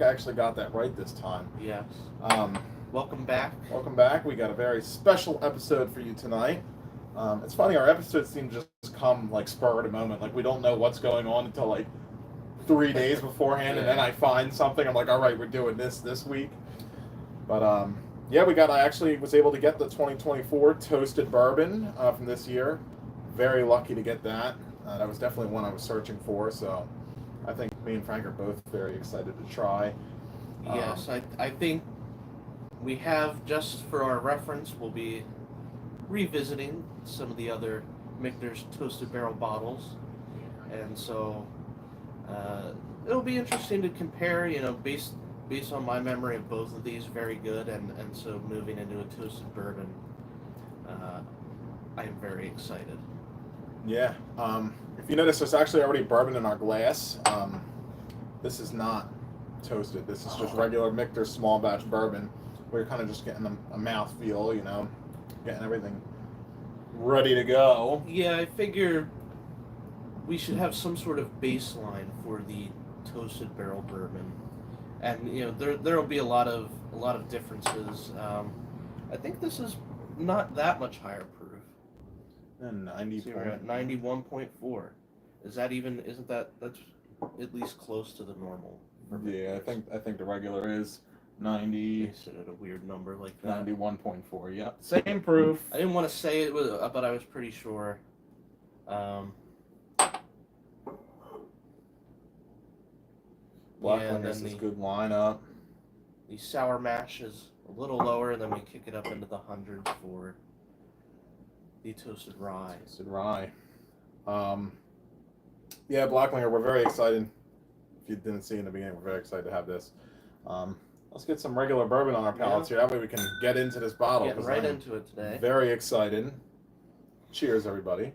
I actually got that right this time. Yes. Um, Welcome back. Welcome back. We got a very special episode for you tonight. It's funny, our episodes seem to just come like spur of the moment. Like we don't know what's going on until like 3 days beforehand, and then Yeah. I find something. I'm like, all right, we're doing this week. But yeah, we got. I actually was able to get the 2024 toasted bourbon from this year. Very lucky to get that. That was definitely one I was searching for. So I think me and Frank are both very excited to try. Um, Yes, I think we have, just for our reference, we'll be revisiting some of the other Michter's Toasted Barrel bottles. And so uh, it'll be interesting to compare, based on my memory of both of these, very good. And so moving into a toasted bourbon, uh, I am very excited. Yeah. If you notice, there's actually already bourbon in our glass. This is not toasted. This is just regular Michter small batch bourbon. We're kind of just getting a mouth feel, getting everything ready to go. Yeah, I figure we should have some sort of baseline for the toasted barrel bourbon, and there'll be a lot of differences. I think this is not that much higher proof. And 90 See, we're at 91.4. Is that even? Isn't that's at least close to the normal? For Yeah, I Michter's. think the regular is 90, They said at a weird number like that. 91.4. Yep. Same proof. I didn't want to say it, but I was pretty sure. Um, Black yeah, and Lingus then is good lineup. the sour mash is a little lower, and then we kick it up into the hundreds for the toasted rye. Toasted rye. Um, yeah, Blacklinger, we're very excited. If you didn't see in the beginning, we're very excited to have this. Let's get some regular bourbon on our palates here. That way we can get into this bottle. Getting 'Cause right I'm into it today. very excited. Cheers, everybody.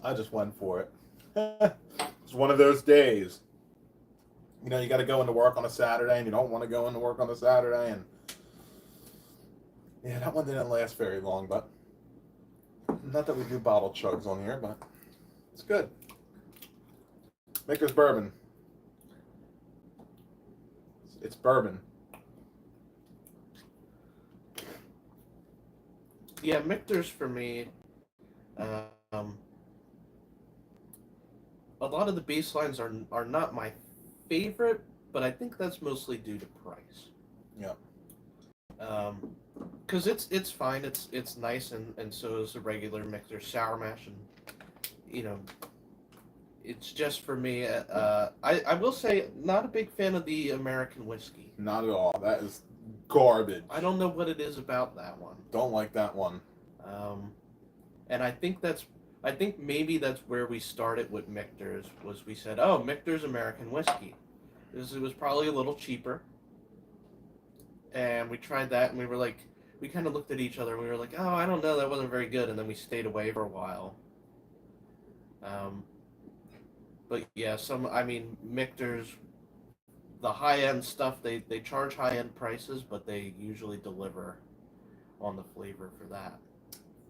I just went for it. It's one of those days. You got to go into work on a Saturday, and you don't want to go into work on a Saturday, and yeah, that one didn't last very long, but not that we do bottle chugs on here, but it's good. Maker's bourbon. It's bourbon. Yeah, Michter's for me. Um, a lot of the baselines are not my favorite, but I think that's mostly due to price. Yeah. Because it's fine. It's nice, and so is the regular Michter sour mash, and you know it's just for me. I will say, not a big fan of the American whiskey. Not at all. That is garbage. I don't know what it is about that one. Don't like that one. Um, and I think maybe that's where we started with Michter's. Was we said, oh, Michter's American whiskey. It was probably a little cheaper, and we tried that, and we were like, we kind of looked at each other, and we were like, oh, I don't know, that wasn't very good, and then we stayed away for a while. Um, but yeah, I mean, Michter's, the high end stuff, they charge high end prices, but they usually deliver on the flavor for that.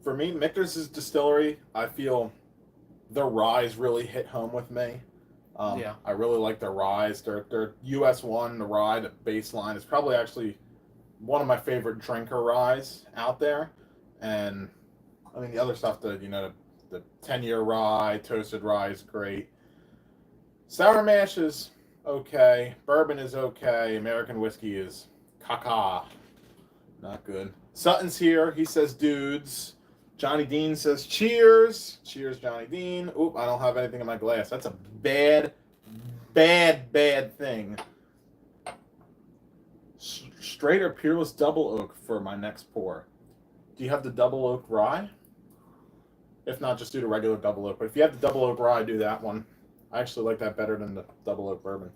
For me, Michter's distillery, I feel their ryes really hit home with me. Yeah. I really like their ryes. Their US one, the rye, the baseline is probably actually one of my favorite drinker ryes out there. And I mean the other stuff, the 10-year rye, toasted rye is great. Sour mash is okay. Bourbon is okay. American whiskey is caca. Not good. Sutton's here. He says dudes. Johnny Dean says cheers. Cheers, Johnny Dean. Oop, I don't have anything in my glass. That's a bad, bad thing. Straight or peerless double oak for my next pour. Do you have the double oak rye? If not, just do the regular double oak. But if you have the double oak rye, do that one. I actually like that better than the double oak bourbon.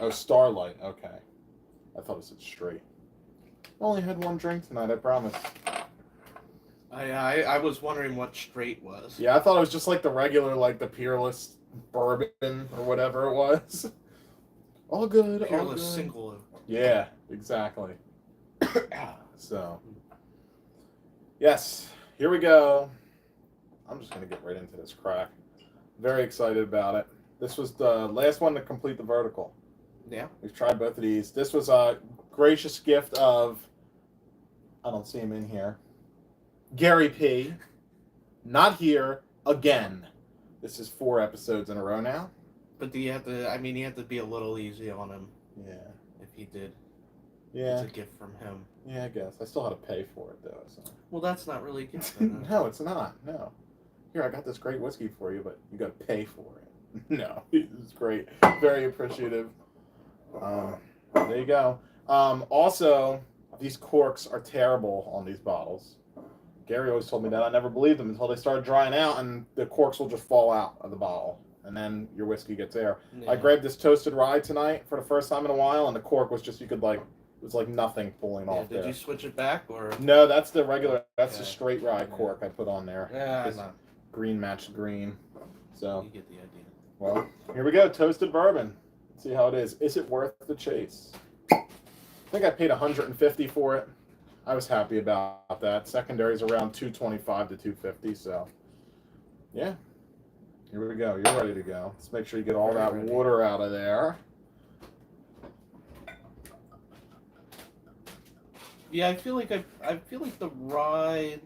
Oh, Starlight. Okay. I thought it said straight. Only had one drink tonight, I promise. I was wondering what straight was. Yeah, I thought it was just like the regular, like the peerless bourbon or whatever it was. All good, all Peerless good. single oak. Yeah, exactly. So, yes, here we go. I'm just going to get right into this crack. Very excited about it. This was the last one to complete the vertical. Yeah. We've tried both of these. This was a gracious gift of, I don't see him in here, Gary P. Not here again. This is 4 episodes in a row now. But do you have to, I mean, you have to be a little easy on him. Yeah. If he did. Yeah. It's a gift from him. Yeah, I guess. I still had to pay for it, though. So. Well, that's not really a gift. No, it's not. No. Here, I got this great whiskey for you, but you got to pay for it. No, it's great. Very appreciative. There you go. Also, these corks are terrible on these bottles. Gary always told me that. I never believed them until they started drying out, and the corks will just fall out of the bottle, and then your whiskey gets air. Yeah. I grabbed this toasted rye tonight for the first time in a while, and the cork was just, you could like, it was like nothing pulling off there. Did you switch it back, or? No, that's the regular, that's the straight rye cork I put on there. Yeah, green matched green. So, you get the idea. Well, here we go, toasted bourbon. Let's see how it is. Is it worth the chase? I think I paid $150 for it. I was happy about that. Secondary's around $225 to $250, so yeah. Here we go. You're ready to go. Let's make sure you get all that water out of there. Yeah, I feel like the rye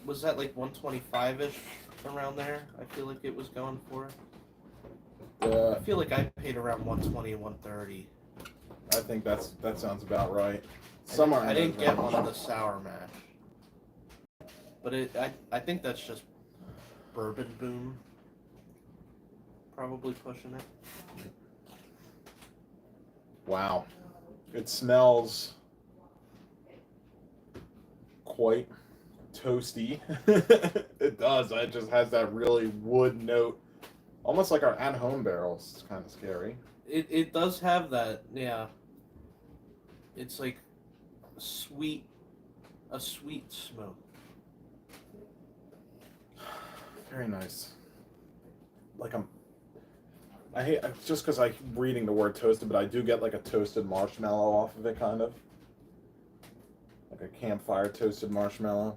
was at like 125-ish around there. I feel like it was going for. I feel like I paid around 120, 130. I think that sounds about right. I didn't get one of the sour mash, but I think that's just Bourbon Boom probably pushing it. Wow, it smells quite toasty. It does. It just has that really wood note, almost like our at-home barrels. It's kind of scary. It does have that, yeah. It's like a sweet smoke. Very nice. Like I hate just because I'm reading the word toasted, but I do get like a toasted marshmallow off of it, kind of like a campfire toasted marshmallow.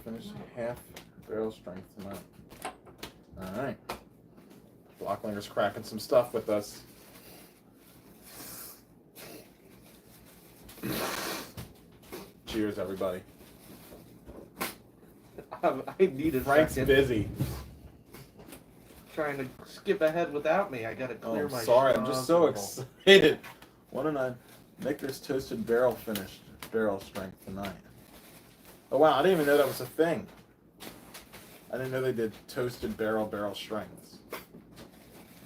Finish half barrel strength tonight. All right. Blocklinger's cracking some stuff with us. Cheers, everybody. I needed. Frank's busy. Trying to skip ahead without me. I gotta clear my. Sorry, I'm just so excited. 109. Michter's toasted barrel finished barrel strength tonight. Oh wow, I didn't even know that was a thing. I didn't know they did toasted barrel strengths.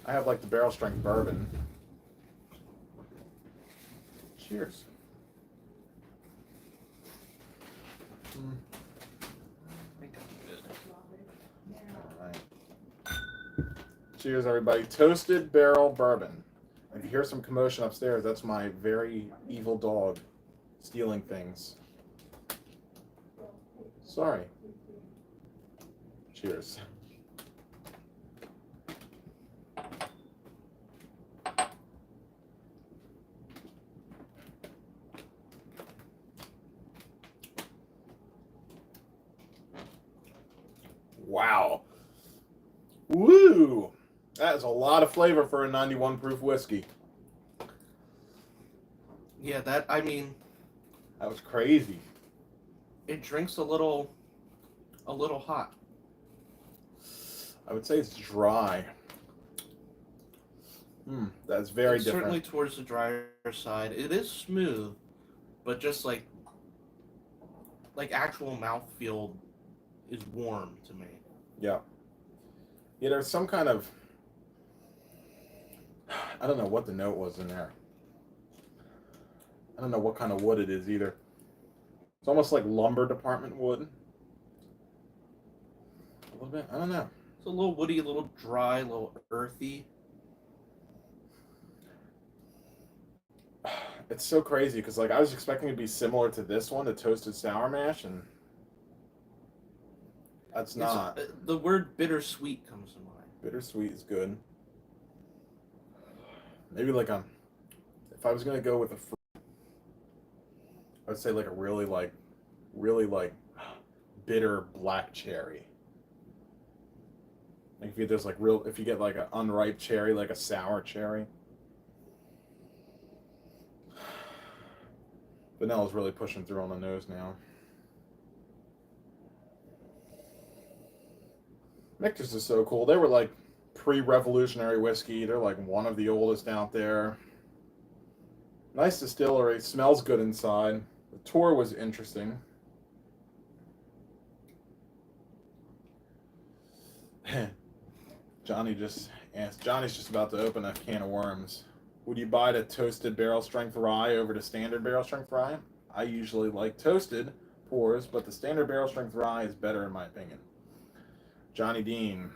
I have like the barrel strength bourbon. Cheers. I think I'm good. All right. Cheers, everybody. Toasted barrel bourbon. If you hear some commotion upstairs, that's my very evil dog stealing things. Sorry. Cheers. Wow. Woo! That is a lot of flavor for a 91 proof whiskey. Yeah, that was crazy. It drinks a little hot. I would say it's dry. That's very different. Certainly towards the drier side. It is smooth, but just like actual mouthfeel is warm to me. Yeah. Yeah, there's some kind of, I don't know what the note was in there. I don't know what kind of wood it is either. It's almost like lumber department wood. A little bit. I don't know. It's a little woody, a little dry, a little earthy. It's so crazy because like I was expecting it to be similar to this one, the toasted sour mash, and that's not. The word bittersweet comes to mind. Bittersweet is good. maybe like a, if I was gonna go with I would say like a really like bitter black cherry. Like if you there's like real if you get like an unripe cherry, like a sour cherry. Vanilla's really pushing through on the nose now. Michter's is so cool. They were like pre-revolutionary whiskey. They're like one of the oldest out there. Nice distillery. Smells good inside. The tour was interesting. Johnny's just about to open a can of worms. Would you buy the toasted barrel strength rye over the standard barrel strength rye? I usually like toasted pours, but the standard barrel strength rye is better in my opinion. Johnny Dean,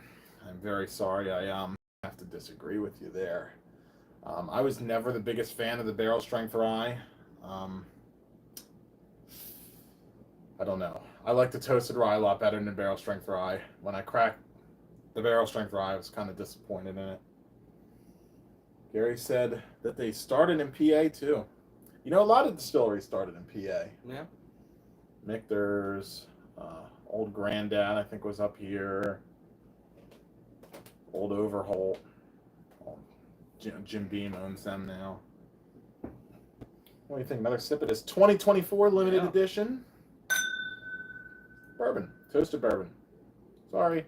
I'm very sorry. I have to disagree with you there. I was never the biggest fan of the barrel strength rye. I don't know. I like the toasted rye a lot better than the barrel strength rye. When I cracked the barrel strength rye, I was kind of disappointed in it. Gary said that they started in PA too. You know, a lot of distilleries started in PA. Yeah. Michter's, Old Granddad, I think, was up here. Old Overholt. Jim Beam owns them now. What do you think? Another sip of this 2024 limited edition bourbon, toasted bourbon. Sorry.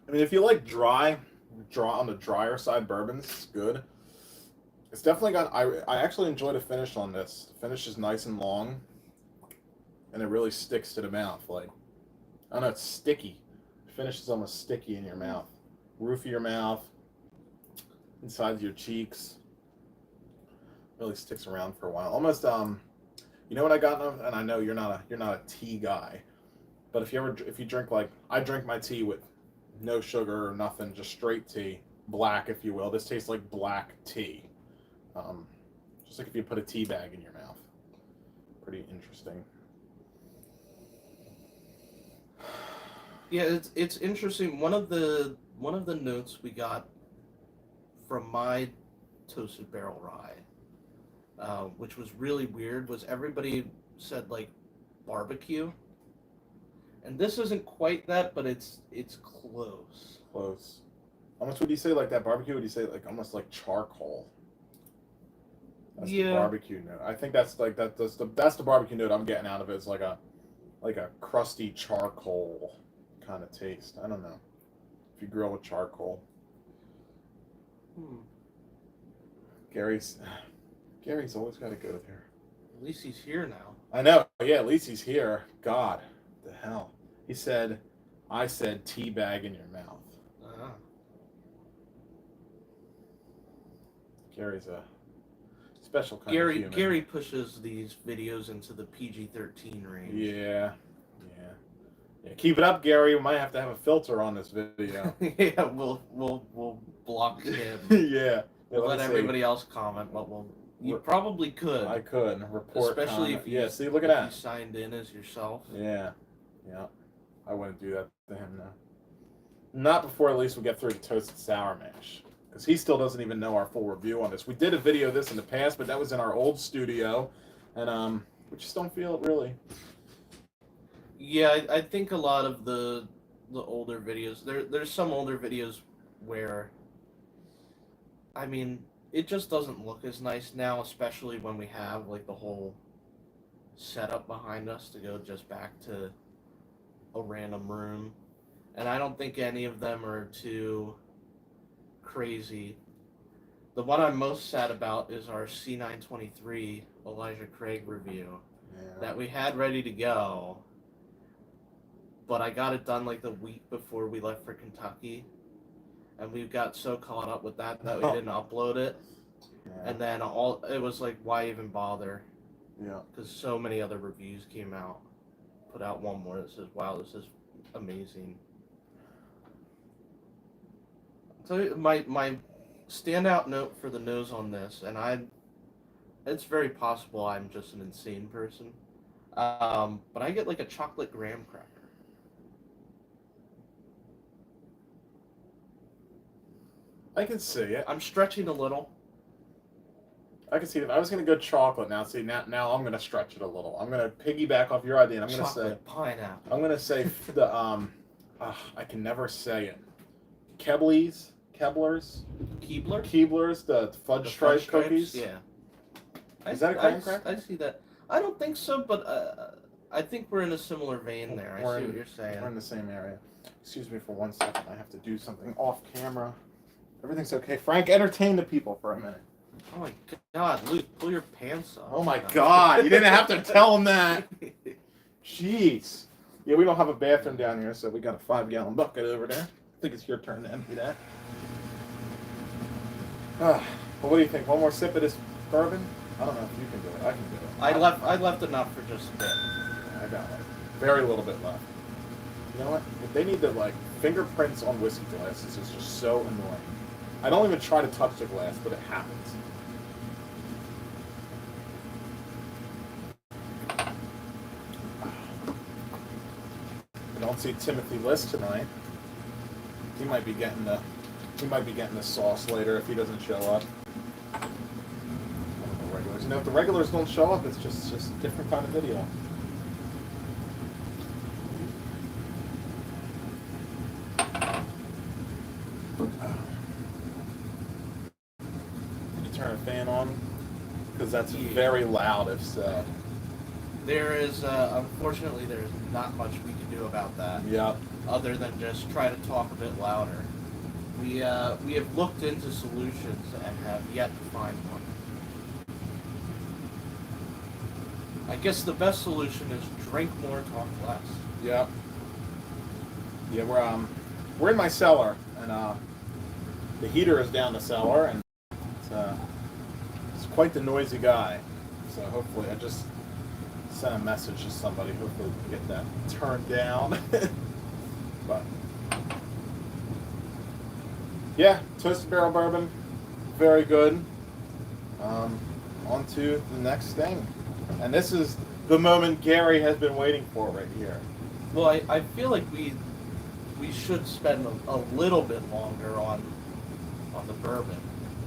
I mean, if you like dry on the drier side bourbons, it's good. It's definitely got. I actually enjoy the finish on this. The finish is nice and long, and it really sticks to the mouth. Like, I don't know, it's sticky. The finish is almost sticky in your mouth, roof of your mouth, inside your cheeks. Really sticks around for a while. Almost you know what I got? And I know you're not a tea guy, but if you drink like I drink my tea with no sugar or nothing, just straight tea, black if you will. This tastes like black tea, just like if you put a tea bag in your mouth. Pretty interesting. Yeah, it's interesting. One of the notes we got from my toasted barrel rye, which was really weird, was everybody said like barbecue. And this isn't quite that, but it's close. Close. Almost would you say like that barbecue? Would you say like almost like charcoal? That's the barbecue note. I think that's like that's the barbecue note I'm getting out of it. It's like a crusty charcoal kind of taste. I don't know. If you grill with charcoal. Gary's always got to go there. At least he's here now. I know. Yeah, at least he's here. God. The hell? I said tea bag in your mouth. Gary's a special kind of human. Gary pushes these videos into the PG-13 range. Yeah. Keep it up, Gary. We might have to have a filter on this video. Yeah, we'll block him. Yeah. We'll let everybody else comment, but you probably could. I could report, especially comment. if you see, look at that. You signed in as yourself. Yeah. I wouldn't do that to him now. Not before at least we get through the toasted sour mash, because he still doesn't even know our full review on this. We did a video of this in the past, but that was in our old studio, and we just don't feel it really. Yeah, I think a lot of the older videos, there's some older videos where, I mean, it just doesn't look as nice now, especially when we have like the whole setup behind us to go just back to a random room. And I don't think any of them are too crazy. The one I'm most sad about is our C923 Elijah Craig review that we had ready to go, but I got it done like the week before we left for Kentucky, and we got so caught up with that we didn't upload it. And then it was like, why even bother? Yeah. Because so many other reviews came out. Put out one more that says, wow, this is amazing. So my standout note for the nose on this, and it's very possible I'm just an insane person, but I get like a chocolate graham cracker. I can see it. I'm stretching a little. I can see it. I was going to go chocolate now. See, now I'm going to stretch it a little. I'm going to piggyback off your idea. And I'm going to say Chocolate pineapple. I'm going to say the I can never say it. Keblers, Keebler? the fudge The stripe stripes? cookies. Yeah. Is that a graham cracker? I see that. I don't think so, but I think we're in a similar vein there. I see what you're saying. We're in the same area. Excuse me for 1 second. I have to do something off camera. Everything's okay. Frank, entertain the people for a minute. Oh my God, Luke, pull your pants up. Oh my God, you didn't have to tell him that. Jeez. Yeah, we don't have a bathroom down here, so we got a 5-gallon bucket over there. I think it's your turn to empty that. Well, what do you think? One more sip of this bourbon? I don't know if you can do it. I can do it. I left enough for just a bit. I got like very little bit left. You know what? They need to like fingerprints on whiskey glasses is just so annoying. I don't even try to touch the glass, but it happens. I don't see Timothy List tonight. He might be getting the sauce later if he doesn't show up. The regulars. You know, if the regulars don't show up, it's just a different kind of video. Can you turn a fan on? Because that's very loud if so. There is, unfortunately, there's not much we can do about that. Yeah. Other than just try to talk a bit louder. We have looked into solutions and have yet to find one. I guess the best solution is drink more, talk less. Yeah. Yeah, we're in my cellar, and the heater is down the cellar, and it's quite the noisy guy. So hopefully, I just sent a message to somebody. Hopefully, we can get that turned down. But yeah, Toasted Barrel Bourbon, very good. On to the next thing, and this is the moment Gary has been waiting for right here. Well, I feel like we should spend a little bit longer on the bourbon.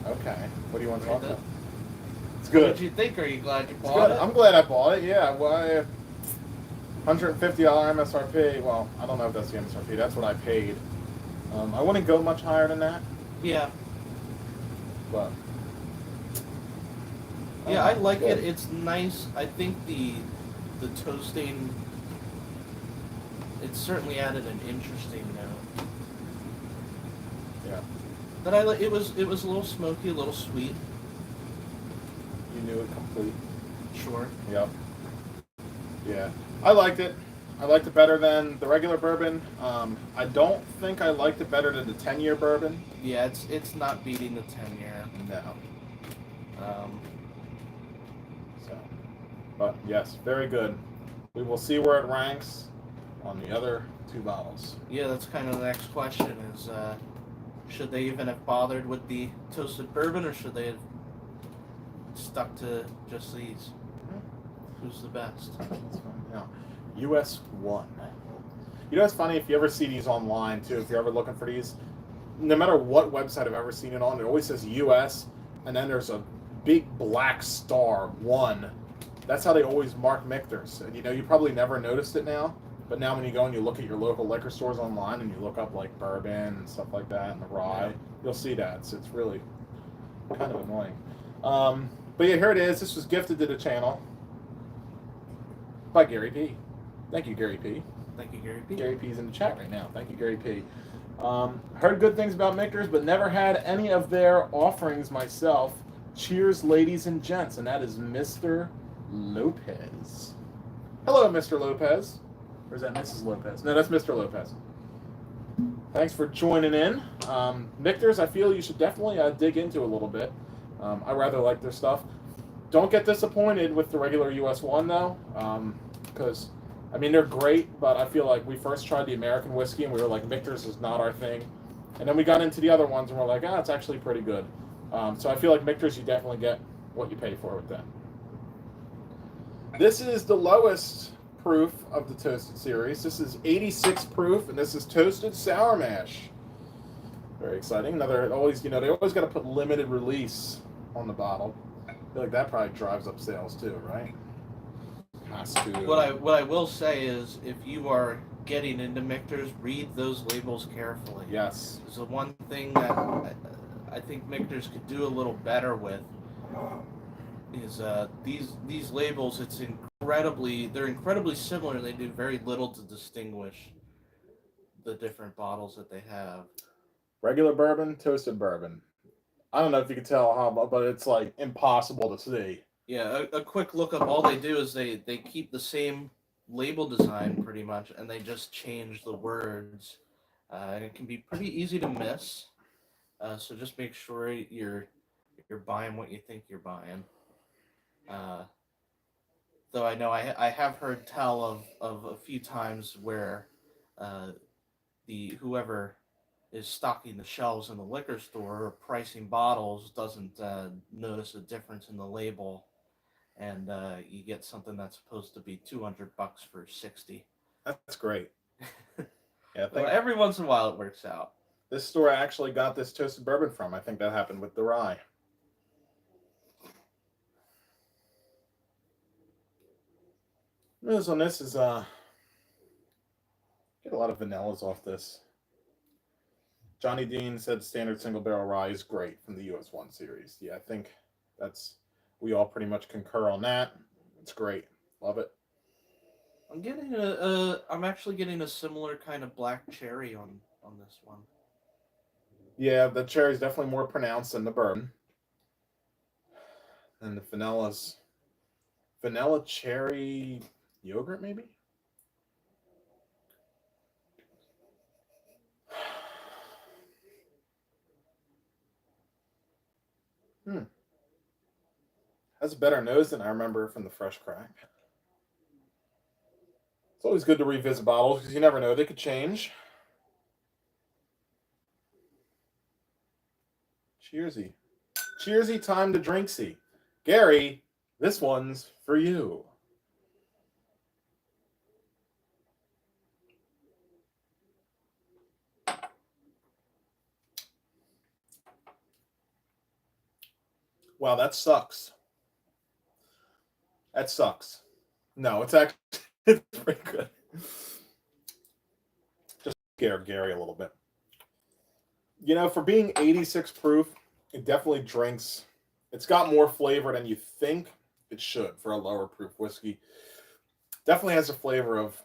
Okay, what do you want to talk about? It's What good. did you think? Are you glad you It's bought good. it? I'm glad I bought it. Yeah, well, $150 MSRP. Well, I don't know if that's the MSRP. That's what I paid. I wouldn't go much higher than that, Yeah. but Yeah, I like good. it. It's nice. I think the toasting, it certainly added an interesting note. Yeah, But I like it was a little smoky, a little sweet. you knew it complete. Sure. Yep. Yeah, I liked it. I liked it better than the regular bourbon. I don't think I liked it better than the 10-year bourbon. Yeah, it's not beating the 10-year. No. Um, So, but yes, very good. We will see where it ranks on the other 2 bottles. yeah, that's kind of the next question is, should they even have bothered with the toasted bourbon, or should they have stuck to just these? Who's the best? That's fine. Yeah. US 1. You know what's funny? If you ever see these online too, if you're ever looking for these, no matter what website I've ever seen it on, it always says US, and then there's a big black star 1. That's how they always mark Michters. And you probably never noticed it now, but now when you go and you look at your local liquor stores online and you look up like bourbon and stuff like that and the rye, you'll see that. So it's really kind of annoying. But yeah, here it is. This was gifted to the channel by Gary P. Thank you, Gary P. Thank you, Gary P. Gary P's in the chat right now. Thank you, Gary P. Heard good things about Michters, but never had any of their offerings myself. Cheers, ladies and gents, and that is Mr. Lopez. Hello, Mr. Lopez. Or is that Mrs. Lopez? No, that's Mr. Lopez. Thanks for joining in. Michters, I feel you should definitely dig into a little bit. I rather like their stuff. Don't get disappointed with the regular US 1, though, because I mean, they're great, but I feel like we first tried the American whiskey and we were like, Michter's is not our thing. And then we got into the other ones, and we're like, it's actually pretty good. So I feel like Michter's, you definitely get what you pay for with that. This is the lowest proof of the Toasted series. This is 86 proof, and this is Toasted Sour Mash. Very exciting. Another, always, they always got to put limited release on the bottle. I feel like that probably drives up sales too, right? Has to. What I will say is, if you are getting into Michters, read those labels carefully. Yes. It's the one thing that I think Michters could do a little better with is these labels. They're incredibly similar. They do very little to distinguish the different bottles that they have. Regular bourbon, toasted bourbon. I don't know if you can tell how, but it's like impossible to see. Yeah, a quick look up. All they do is they keep the same label design pretty much, and they just change the words, and it can be pretty easy to miss. So just make sure you're buying what you think you're buying. Though I know I have heard tell of a few times where the whoever is stocking the shelves in the liquor store or pricing bottles doesn't notice a difference in the label, and you get something that's supposed to be $200 for 60. That's great. Yeah, Well, every once in a while it works out. This store I actually got this toasted bourbon from. I think that happened with the rye. News on this is get a lot of vanillas off this. Johnny Dean said standard single barrel rye is great from the US 1 series. Yeah, I think we all pretty much concur on that. It's great. Love it. I'm actually getting a similar kind of black cherry on this one. Yeah, the cherry's definitely more pronounced than the bourbon. And the vanilla cherry yogurt, maybe? Has a better nose than I remember from the Fresh Crack. It's always good to revisit bottles because you never know, they could change. Cheersy. Cheersy time to drinksy. Gary, this one's for you. Wow, that sucks. That sucks. No, it's actually it's pretty good. Just scare Gary a little bit. For being 86 proof, it definitely drinks. It's got more flavor than you think it should for a lower proof whiskey. Definitely has a flavor of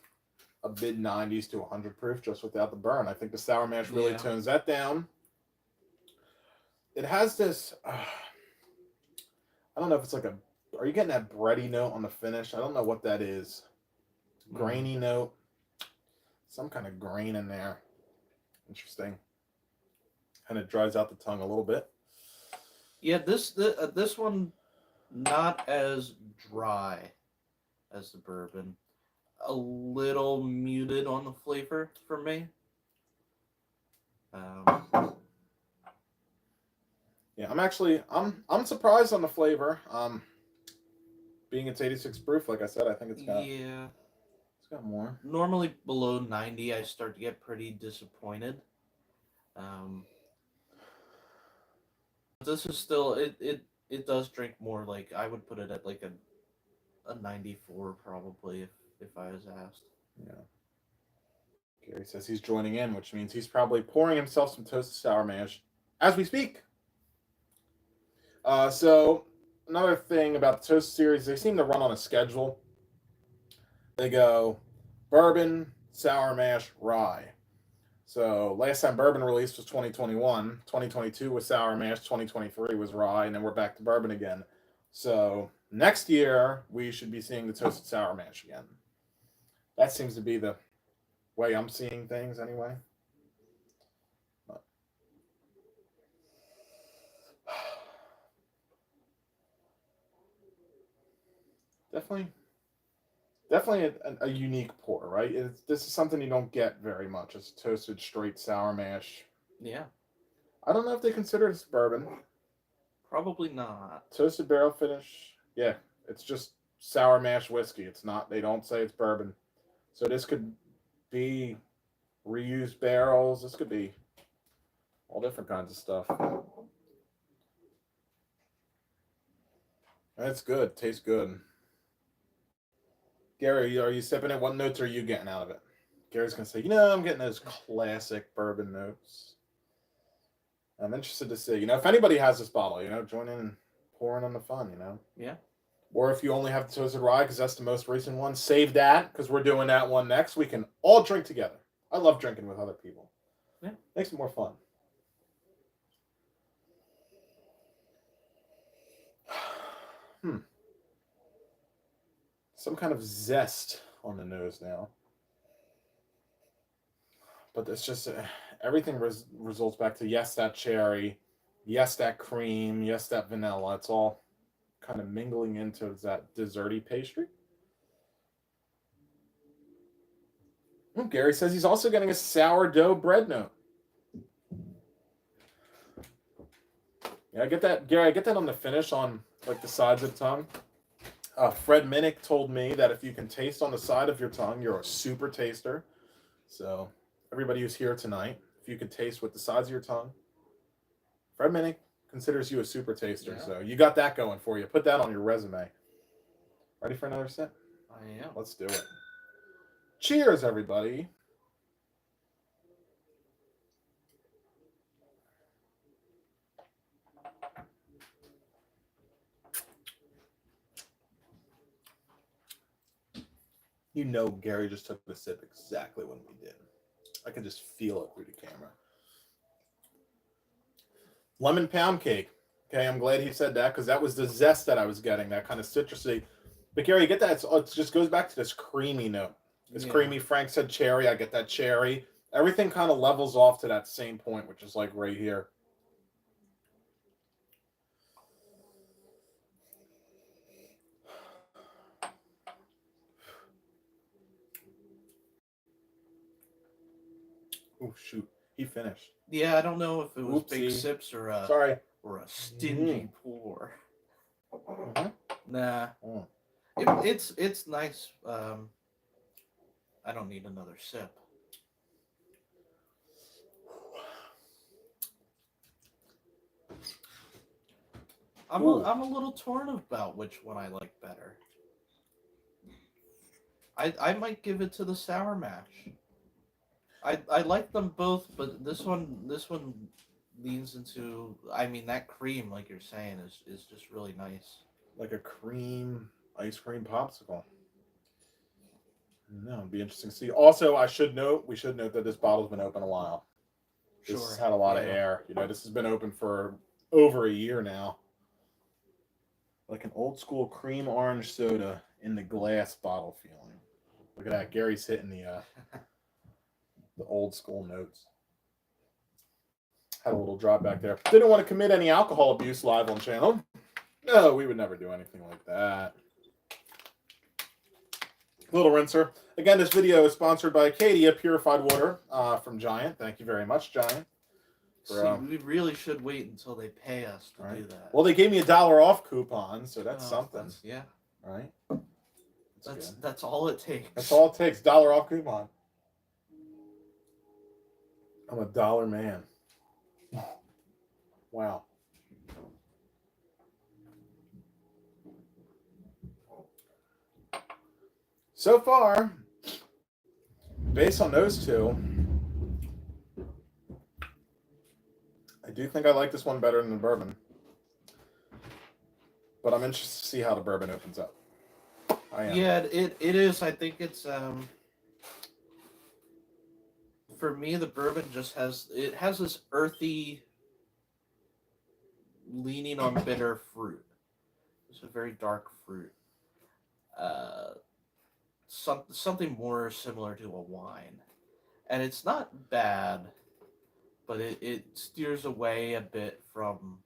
a mid 90s to 100 proof just without the burn. I think the sour mash really tones that down. It has this, I don't know if it's like are you getting that bready note on the finish? I don't know what that is. Grainy note. Some kind of grain in there. Interesting. Kind of dries out the tongue a little bit. Yeah, this one not as dry as the bourbon. A little muted on the flavor for me. Yeah, I'm surprised on the flavor. Being it's 86 proof, like I said, I think it's got more. Normally below 90, I start to get pretty disappointed. This is still it does drink more. Like I would put it at like a 94 probably if I was asked. Yeah. Gary says he's joining in, which means he's probably pouring himself some toasted sour mash as we speak. So another thing about the Toast series, they seem to run on a schedule. They go bourbon, sour mash, rye. So last time bourbon released was 2021. 2022 was sour mash. 2023 was rye, and then we're back to bourbon again. So next year we should be seeing the toasted sour mash again. That seems to be the way I'm seeing things anyway. Definitely a unique pour, right? This is something you don't get very much. It's toasted straight sour mash. Yeah, I don't know if they consider it bourbon. probably not. Toasted barrel finish. Yeah, it's just sour mash whiskey. It's not. They don't say it's bourbon. So this could be reused barrels. This could be all different kinds of stuff. That's good. Tastes good. Gary, are you sipping it? What notes are you getting out of it? Gary's gonna say, I'm getting those classic bourbon notes. I'm interested to see, if anybody has this bottle, join in and pour in on the fun, Yeah. Or if you only have the toasted rye, because that's the most recent one, save that, because we're doing that one next. We can all drink together. I love drinking with other people. Yeah. Makes it more fun. Some kind of zest on the nose now. But it's just everything results back to yes, that cherry, yes, that cream, yes, that vanilla. It's all kind of mingling into that desserty pastry. Gary says he's also getting a sourdough bread note. Yeah, I get that, Gary. I get that on the finish, on like the sides of the tongue. Fred Minnick told me that if you can taste on the side of your tongue, you're a super taster. So everybody who's here tonight, if you could taste with the sides of your tongue, Fred Minnick considers you a super taster. Yeah. So you got that going for you. Put that on your resume. Ready for another sip? I am. Let's do it. Cheers, everybody. Gary just took the sip exactly when we did. I can just feel it through the camera. Lemon pound cake. Okay, I'm glad he said that, because that was the zest that I was getting, that kind of citrusy. But Gary, you get that? It just goes back to this creamy note. It's creamy. Frank said cherry. I get that cherry. Everything kind of levels off to that same point, which is like right here. Oh shoot, he finished. Yeah, I don't know if it was big sips or a stingy pour. Mm-hmm. Nah, it's nice. I don't need another sip. I'm a little torn about which one I like better. I might give it to the sour mash. I like them both, but this one leans into, that cream, like you're saying, is just really nice. Like a cream ice cream popsicle. No, it'd be interesting to see. Also, we should note that this bottle's been open a while. This has had a lot of air. This has been open for over a year now. Like an old school cream orange soda in the glass bottle feeling. Look at that. Gary's hitting the old school notes. Had a little drop back there. Didn't want to commit any alcohol abuse live on channel. No, we would never do anything like that. Little rinser. Again, this video is sponsored by Acadia Purified Water from Giant. Thank you very much, Giant. We really should wait until they pay us to do that. Well, they gave me $1 off coupon, so that's something. Right? That's all it takes. That's all it takes. $1 off coupon. I'm a dollar man. Wow. So far, based on those two, I do think I like this one better than the bourbon. But I'm interested to see how the bourbon opens up. I am. Yeah, it is. I think it's for me, the bourbon just has this earthy leaning on bitter fruit. It's a very dark fruit. Something more similar to a wine. And it's not bad, but it steers away a bit from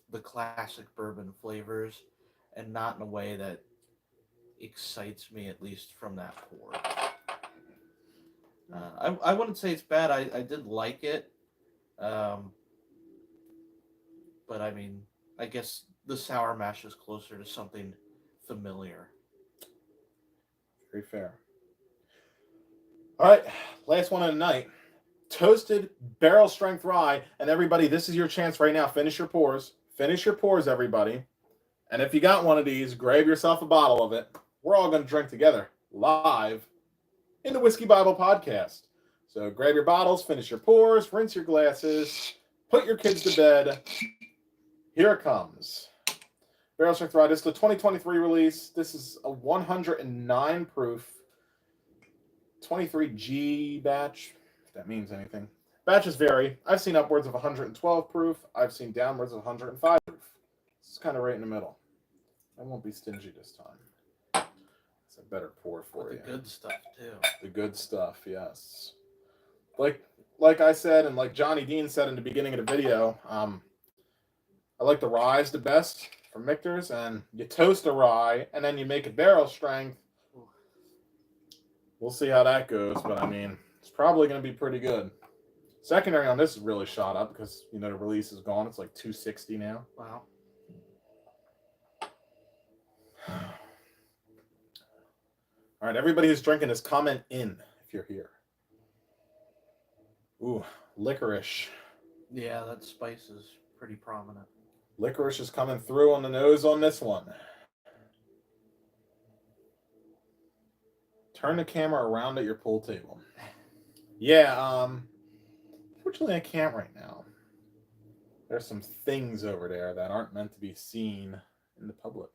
the classic bourbon flavors, and not in a way that excites me, at least from that pour. I wouldn't say it's bad. I did like it. But I mean, I guess the sour mash is closer to something familiar. Very fair. All right, last one of the night. Toasted barrel strength rye. And everybody, this is your chance right now. Finish your pours. Finish your pours, everybody. And if you got one of these, grab yourself a bottle of it. We're all going to drink together live in the Whiskey Bible podcast. So grab your bottles, finish your pours, rinse your glasses, put your kids to bed. Here it comes. Barrel Strength Rye. This is the 2023 release. This is a 109 proof 23G batch, if that means anything. Batches vary. I've seen upwards of 112 proof. I've seen downwards of 105 proof. This is kind of right in the middle. I won't be stingy this time. It's a better pour for you. The good stuff, too. The good stuff, yes. Like I said, and like Johnny Dean said in the beginning of the video, I like the ryes the best from Michter's, and you toast a rye, and then you make it barrel strength. We'll see how that goes, but I mean, it's probably going to be pretty good. Secondary on this is really shot up because, you know, the release is gone. It's like 260 now. Wow. All right, everybody who's drinking this, comment in if you're here. Ooh, licorice. Yeah, that spice is pretty prominent. Licorice is coming through on the nose on this one. Turn the camera around at your pool table. Yeah, unfortunately I can't right now. There's some things over there that aren't meant to be seen in the public.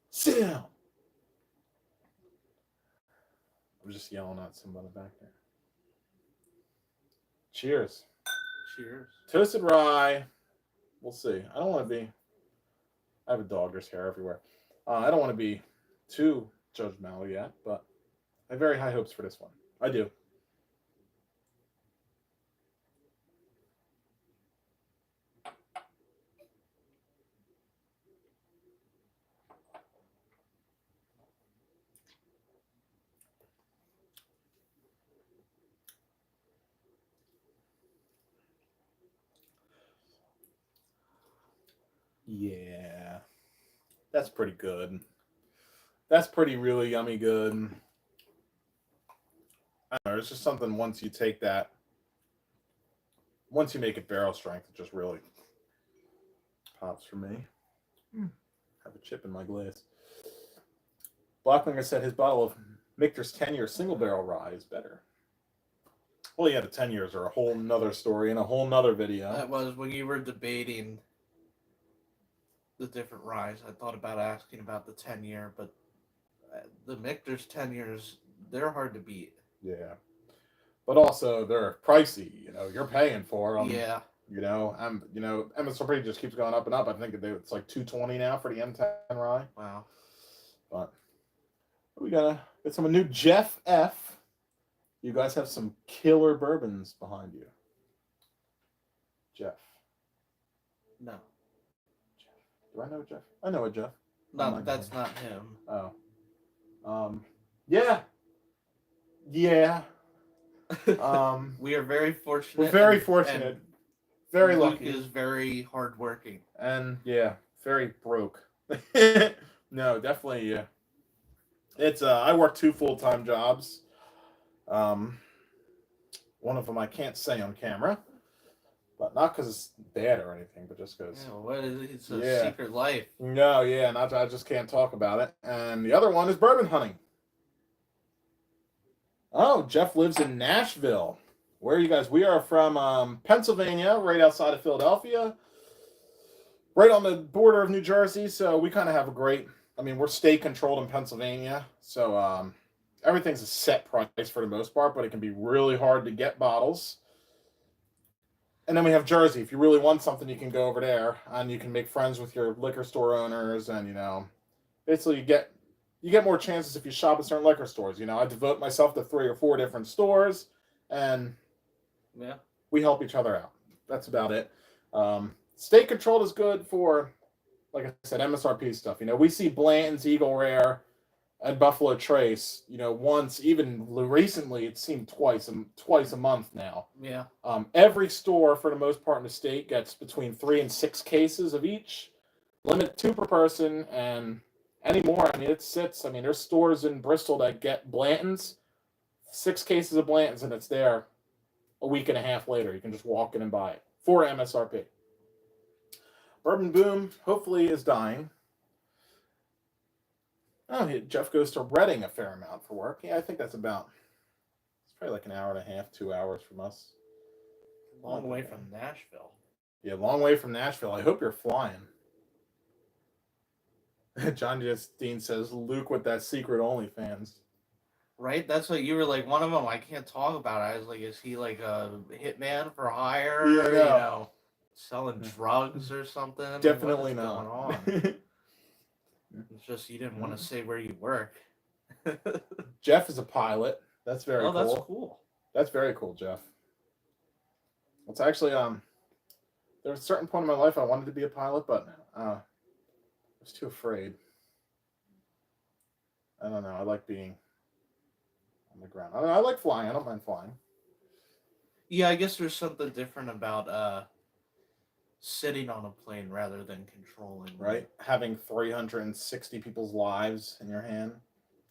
Sit down! I'm just yelling at somebody back there. Cheers. Cheers. Toasted rye. We'll see. I don't want to be... I have a dog. There's hair everywhere. I don't want to be too judgmental yet, but I have very high hopes for this one. I do. Yeah. That's pretty good. That's pretty really yummy good. I don't know, it's just something once you take that, once you make it barrel strength, it just really pops for me. Have a chip in my glass. Blacklinger said his bottle of Michter's 10-year single barrel rye is better. Well, yeah, the 10 years are a whole nother story and a whole nother video. That was when you were debating the different ryes. I thought about asking about the 10-year, but the Michter's 10 years, they're hard to beat. Yeah. But also, they're pricey. You know, you're paying for them. Yeah. You know, MSRP just keeps going up and up. I think it's like $220 now for the M10 rye. Wow. But we gotta get some new Jeff F. You guys have some killer bourbons behind you. Jeff. No. Jeff. Do I know Jeff? I know a Jeff. No, that's not him. Oh. Yeah. Yeah. We are very fortunate. We're very fortunate. And very Luke lucky. is very hardworking. And yeah, very broke. No, definitely. Yeah. It's I work 2 full-time jobs. One of them I can't say on camera, but not because it's bad or anything, but just because. Yeah, what is it? It's a secret life. No, yeah, and I just can't talk about it. And the other one is bourbon hunting. Oh, Jeff lives in Nashville. Where are you guys? We are from Pennsylvania, right outside of Philadelphia, right on the border of New Jersey. So we kind of have a great, I mean, we're state controlled in Pennsylvania. So everything's a set price for the most part, but it can be really hard to get bottles. And then we have Jersey. If you really want something, you can go over there and you can make friends with your liquor store owners. And, you know, basically you get more chances if you shop at certain liquor stores. You know, I devote myself to 3 or 4 different stores, and yeah, we help each other out. That's about it. State controlled is good for, like I said, MSRP stuff. You know, we see Blanton's, Eagle Rare, and Buffalo Trace, once, even recently, it seemed twice a month now. Yeah. Every store, for the most part in the state, gets between 3 and 6 cases of each. Limit 2 per person, and anymore. I mean, it sits. I mean, there's stores in Bristol that get Blanton's, 6 cases of Blanton's, and it's there a week and a half later. You can just walk in and buy it for MSRP. Bourbon boom, hopefully, is dying. Oh, Jeff goes to Reading a fair amount for work. Yeah, I think it's probably like an hour and a half, 2 hours from us. Long way from Nashville. Yeah, long way from Nashville. I hope you're flying. John Dean says, Luke with that secret OnlyFans. Right? That's what you were like, one of them I can't talk about. I was like, is he like a hitman for hire? Yeah, selling drugs or something? Definitely what is not. Going on? It's just you didn't want to say where you work. Jeff is a pilot. That's very cool. That's cool. That's very cool, Jeff. It's actually there was a certain point in my life I wanted to be a pilot, but I was too afraid. I don't know. I like being on the ground. I like flying. I don't mind flying. Yeah, I guess there's something different about sitting on a plane rather than controlling. Right? Having 360 people's lives in your hand.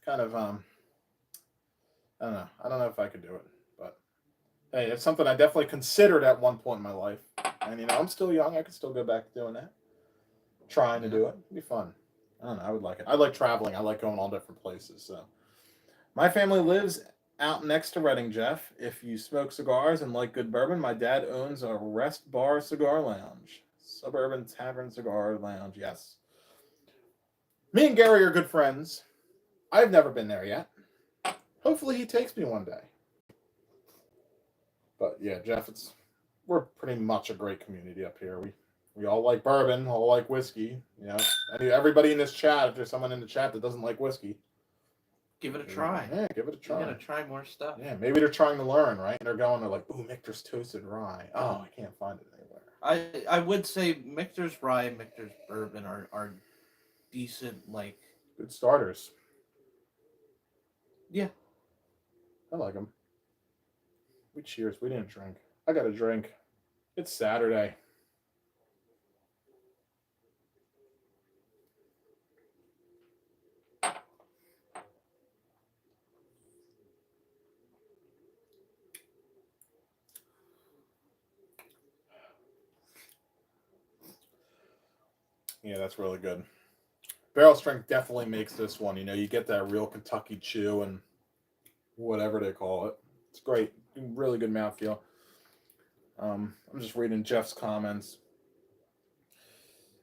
Kind of I don't know. I don't know if I could do it, but hey, it's something I definitely considered at one point in my life. And I'm still young. I could still go back to doing that. Trying to do it. It'd be fun. I don't know. I would like it. I like traveling. I like going all different places. So, my family lives out next to Reading, Jeff. If you smoke cigars and like good bourbon, my dad owns a Rest Bar Cigar Lounge. Suburban Tavern Cigar Lounge, yes. Me and Gary are good friends. I've never been there yet. Hopefully he takes me one day. But yeah, Jeff, we're pretty much a great community up here. We all like bourbon, all like whiskey. Everybody in this chat, if there's someone in the chat that doesn't like whiskey, give it a try. Yeah, give it a try. You're gonna try more stuff. Yeah, maybe they're trying to learn, right? And they're like, ooh, Michter's Toasted Rye. Oh, I can't find it anywhere. I would say Michter's Rye and Michter's Bourbon are decent, like good starters. Yeah. I like them. We cheers. We didn't drink. I got a drink. It's Saturday. Yeah, that's really good. Barrel strength definitely makes this one. You get that real Kentucky chew and whatever they call it. It's great. Really good mouthfeel. I'm just reading Jeff's comments.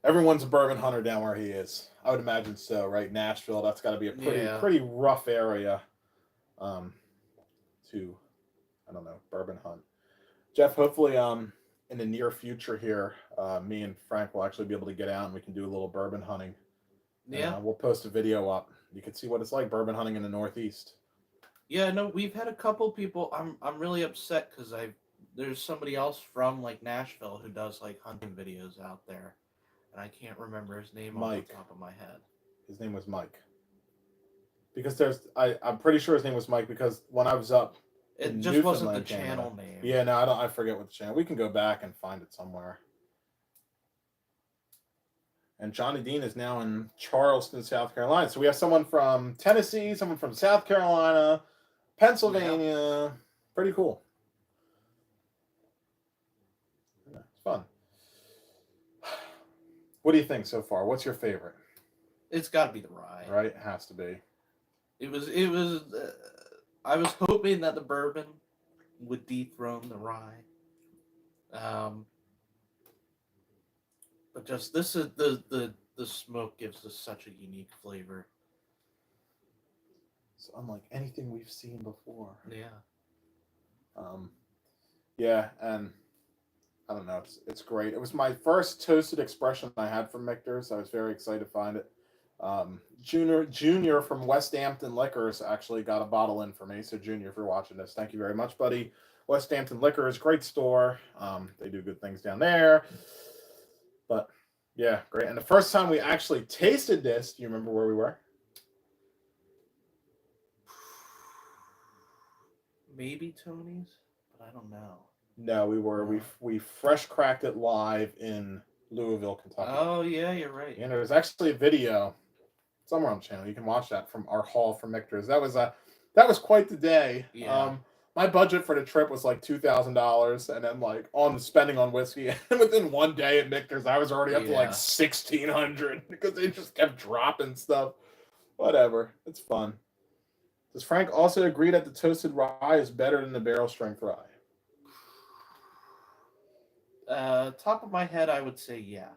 Everyone's a bourbon hunter down where he is. I would imagine so, right? Nashville, that's got to be a pretty rough area to, I don't know, bourbon hunt. Jeff, hopefully in the near future here, me and Frank will actually be able to get out and we can do a little bourbon hunting. Yeah. We'll post a video up. You can see what it's like bourbon hunting in the Northeast. Yeah, no, we've had a couple people. I'm really upset because there's somebody else from like Nashville who does like hunting videos out there, and I can't remember his name off the top of my head. His name was Mike. Because I'm pretty sure his name was Mike because when I was up, it just wasn't the channel name. Yeah, no, I forget what the channel. We can go back and find it somewhere. And Johnny Dean is now in Charleston, South Carolina. So we have someone from Tennessee, someone from South Carolina, Pennsylvania. Yeah. Pretty cool. Yeah, it's fun. What do you think so far? What's your favorite? It's got to be the rye. Right? It has to be. It was. I was hoping that the bourbon would dethrone the rye. But just this is the smoke gives us such a unique flavor. It's unlike anything we've seen before. Yeah. Yeah, and I don't know. It's great. It was my first toasted expression I had from Michter's. I was very excited to find it. Junior from West Hampton Liquors actually got a bottle in for me. So Junior, if you're watching this, thank you very much, buddy. West Hampton Liquors, great store. They do good things down there. But yeah, great. And the first time we actually tasted this, do you remember where we were? maybe Tony's, but I don't know. No, we were. No. We fresh cracked it live in Louisville, Kentucky. Oh yeah, you're right. And there's actually a video somewhere on the channel. You can watch that from our haul from Michter's. That was quite the day. Yeah. My budget for the trip was like $2,000, and then like on spending on whiskey, and within one day at Michter's, I was already up to like 1,600 because they just kept dropping stuff. Whatever, it's fun. Does Frank also agree that the toasted rye is better than the barrel strength rye? Top of my head, I would say yes.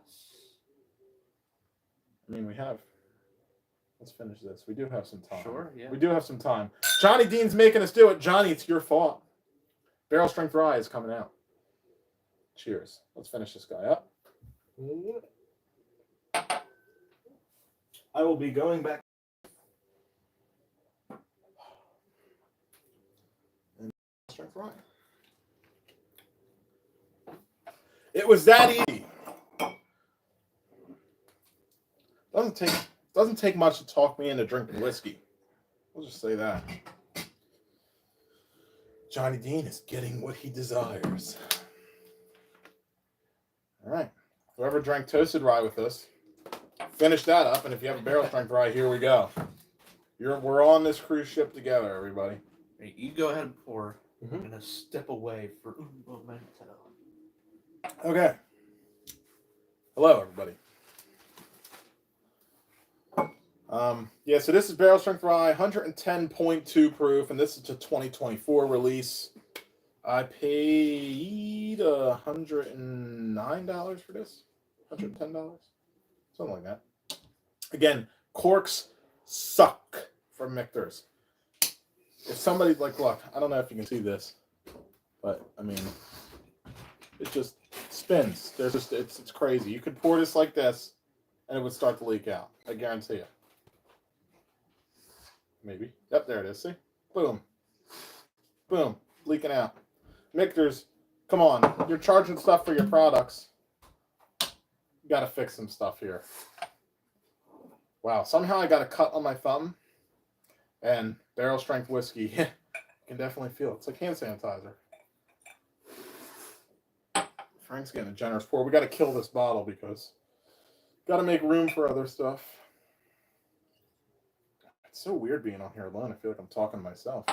I mean, we have. Let's finish this. We do have some time. Sure, yeah. We do have some time. Johnny Dean's making us do it. Johnny, it's your fault. Barrel strength rye is coming out. Cheers. Let's finish this guy up. I will be going back. And strength rye. It was that easy. Doesn't take much to talk me into drinking whiskey. We'll just say that. Johnny Dean is getting what he desires. All right. Whoever drank toasted rye with us, finish that up. And if you have a barrel strength rye, here we go. We're on this cruise ship together, everybody. Hey, you go ahead and pour. I'm gonna step away for un momento. Okay. Hello, everybody. Yeah, so this is barrel strength rye, 110.2 proof, and this is a 2024 release. I paid $109 for this, $110, something like that. Again, corks suck from Michter's. If somebody look, I don't know if you can see this, but I mean, it just spins. It's crazy. You could pour this like this, and it would start to leak out. I guarantee you. Maybe. Yep, there it is. See? Boom. Boom. Leaking out. Michter's, come on. You're charging stuff for your products. You got to fix some stuff here. Wow. Somehow I got a cut on my thumb. And barrel strength whiskey. You can definitely feel it. It's like hand sanitizer. Frank's getting a generous pour. We got to kill this bottle because got to make room for other stuff. It's so weird being on here alone. I feel like I'm talking to myself.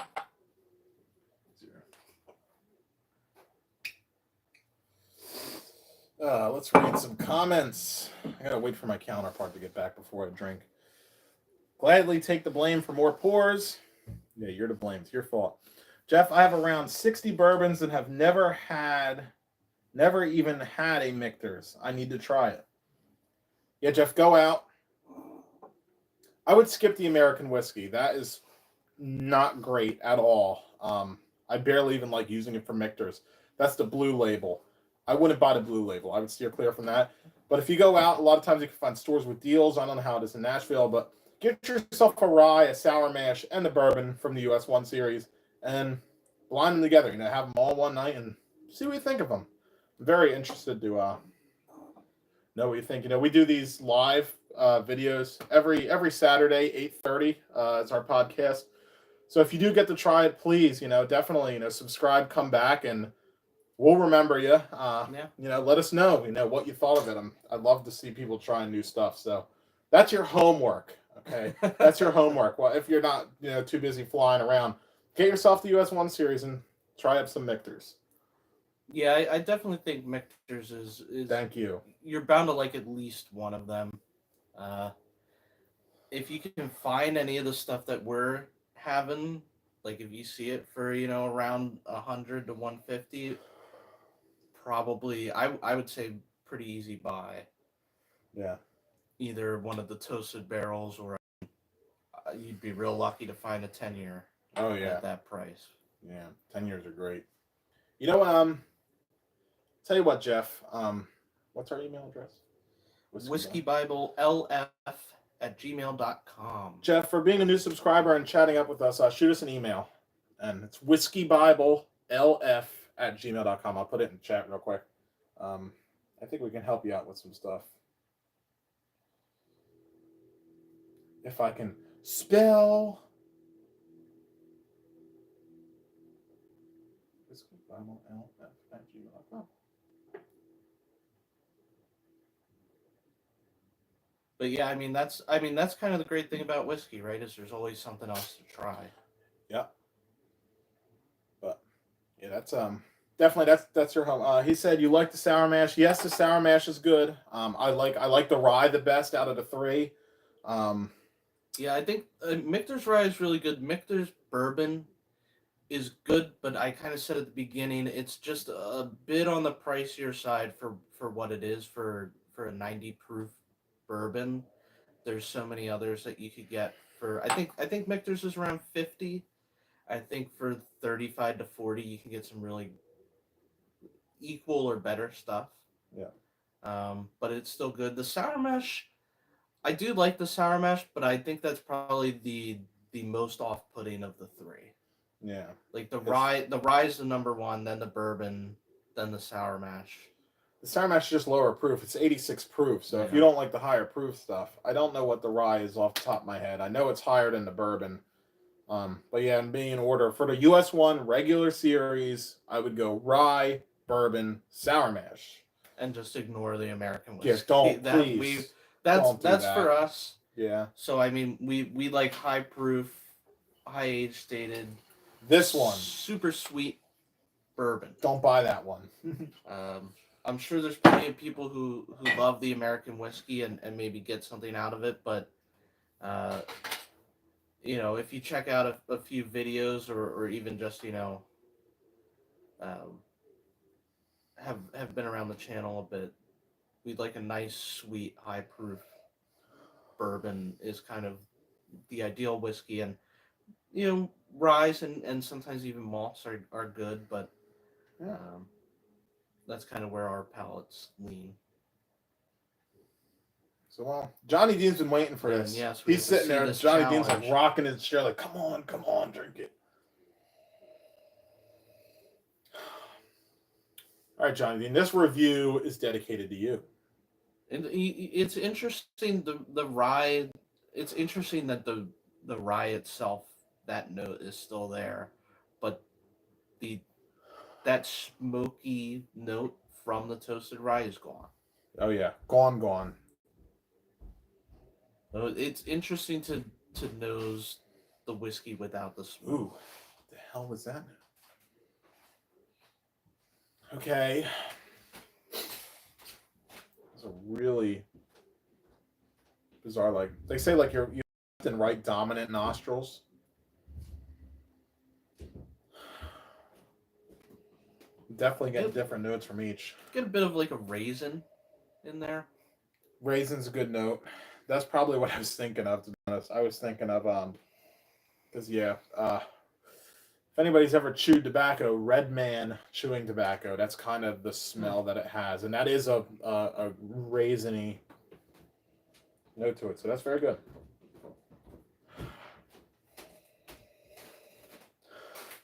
Let's read some comments. I gotta wait for my counterpart to get back before I drink. Gladly take the blame for more pours. Yeah, you're to blame. It's your fault. Jeff, I have around 60 bourbons and have never even had a Michter's. I need to try it. Yeah, Jeff, go out. I would skip the American whiskey. That is not great at all. I barely even like using it for Michter's. That's the blue label. I wouldn't buy the blue label. I would steer clear from that. But if you go out, a lot of times you can find stores with deals. I don't know how it is in Nashville, but get yourself a rye, a sour mash, and the bourbon from the US 1 series, and blind them together. Have them all one night and see what you think of them. I'm very interested to know what you think. We do these live videos every Saturday, 8:30. It's our podcast. So if you do get to try it, please, definitely, subscribe, come back, and we'll remember you. Let us know, what you thought of it. I'd love to see people trying new stuff. So that's your homework. Okay, that's your homework. Well, if you're not, too busy flying around, get yourself the US 1 series and try up some Michter's. Yeah, I definitely think Michter's is. Thank you. You're bound to like at least one of them. If you can find any of the stuff that we're having, like if you see it for around 100 to 150, probably I would say pretty easy buy. Yeah. Either one of the toasted barrels or you'd be real lucky to find a 10-year. Oh yeah. At that price. Yeah, 10 years are great. Tell you what, Jeff. What's our email address? WhiskeyBibleLF@gmail.com. Jeff, for being a new subscriber and chatting up with us, shoot us an email. And it's WhiskeyBibleLF@gmail.com. I'll put it in the chat real quick. I think we can help you out with some stuff. If I can spell. BibleLF@gmail.com. But yeah, I mean that's kind of the great thing about whiskey, right? Is there's always something else to try. Yeah. But yeah, that's definitely that's your home. He said you like the sour mash. Yes, the sour mash is good. I like the rye the best out of the three. Yeah, I think Michter's rye is really good. Michter's bourbon is good, but I kind of said at the beginning it's just a bit on the pricier side for what it is for a 90 proof bourbon. There's so many others that you could get for I think Michter's is around 50. I think for 35 to 40 you can get some really equal or better stuff. Yeah. But it's still good. The sour mash, I do like the sour mash, but I think that's probably the most off-putting of the three. Yeah. Like the rye is the number one, then the bourbon, then the sour mash. The sour mash is just lower proof. It's 86 proof. So if you don't like the higher proof stuff, I don't know what the rye is off the top of my head. I know it's higher than the bourbon. But yeah, and being in order for the US one regular series, I would go rye, bourbon, sour mash, and just ignore the American whiskey. Yes, don't please. That's that. for us. Yeah. So I mean, we like high proof, high age stated. This one, super sweet bourbon. Don't buy that one. I'm sure there's plenty of people who love the American whiskey and maybe get something out of it, but if you check out a few videos or even just have been around the channel a bit, we'd like a nice, sweet, high proof bourbon is kind of the ideal whiskey, and rye and sometimes even malts are good, but yeah. That's kind of where our palates lean. So, well, Johnny Dean's been waiting for this. Yes, he's sitting there. Johnny challenge. Dean's like rocking his chair, like, come on, drink it. All right, Johnny Dean, this review is dedicated to you. And it's interesting, the rye, it's interesting that the rye itself, that note is still there, but that smoky note from the toasted rye is gone. Oh yeah, gone. So it's interesting to nose the whiskey without the smoke. Ooh, what the hell was that? Okay. It's a really bizarre, like they say, like you're left and right dominant nostrils. Definitely get different notes from each. Get a bit of like a raisin in there. Raisin's a good note. That's probably what I was thinking of, to be honest. I was thinking of because if anybody's ever chewed tobacco, Red Man chewing tobacco, that's kind of the smell that it has, and that is a raisiny note to it. So that's very good.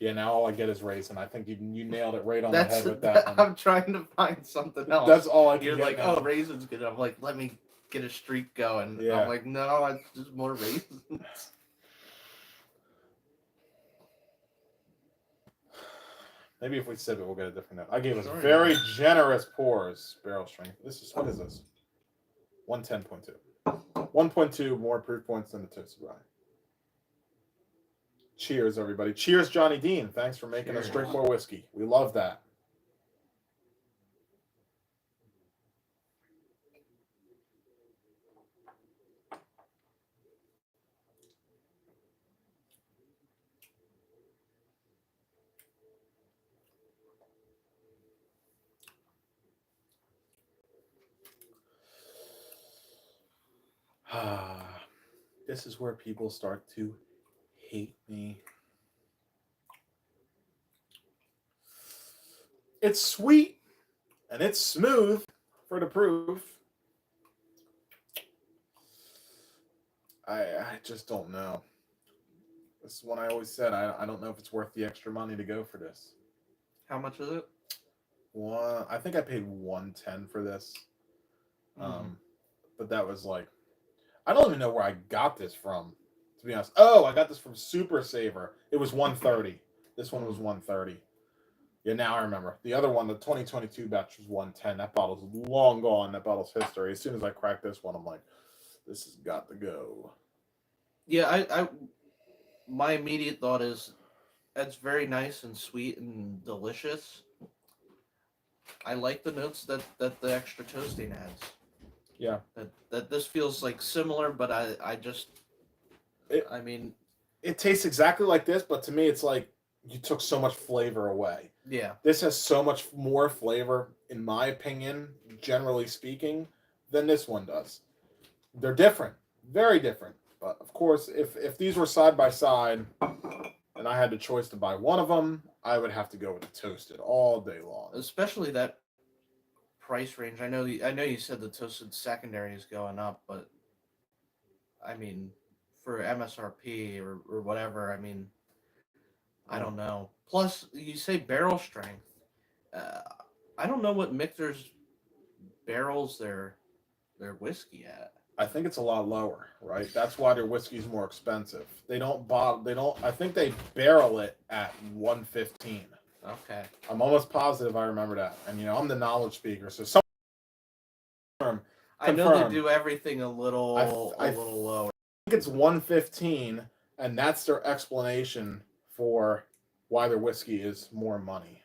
Yeah, now all I get is raisin. I think you nailed it right on the head with that one. I'm trying to find something else. That's all I can You're get like, now. oh, raisin's good. I'm like, let me get a streak going. Yeah. I'm like, no, it's just more raisins. Maybe if we sip it, we'll get a different note. I gave us very generous pours, barrel strength. What is this? 110.2. 1.2 more proof points than the toasted rye. Cheers, everybody. Cheers, Johnny Dean. Thanks for making us drink more whiskey. We love that. This is where people start to hate me. It's sweet and it's smooth for the proof. I just don't know. This is one I always said. I don't know if it's worth the extra money to go for this. How much is it? I think I paid $110 for this. But that was like, I don't even know where I got this from, to be honest. Oh, I got this from Super Saver. It was $130. This one was $130. Yeah, now I remember. The other one, the 2022 batch was 110. That bottle's long gone. That bottle's history. As soon as I cracked this one, I'm like, this has got to go. Yeah, my immediate thought is it's very nice and sweet and delicious. I like the notes that the extra toasting adds. Yeah. That this feels like similar, but I just It, I mean, it tastes exactly like this, but to me, it's like you took so much flavor away. yeah. This has so much more flavor, in my opinion, generally speaking, than this one does. They're different, very different. But of course, if these were side by side, and I had the choice to buy one of them, I would have to go with the toasted all day long. Especially that price range. I know you said the toasted secondary is going up, but I mean, for MSRP or whatever, I mean, I don't know. Plus, you say barrel strength. Uh, I don't know what Michter's barrels their whiskey at. I think it's a lot lower, right? That's why their whiskey's more expensive. They don't bottle. They don't. I think they barrel it at 115. Okay. I'm almost positive I remember that. And I'm the knowledge speaker, so some I know they do everything a little I lower. think it's 115, and that's their explanation for why their whiskey is more money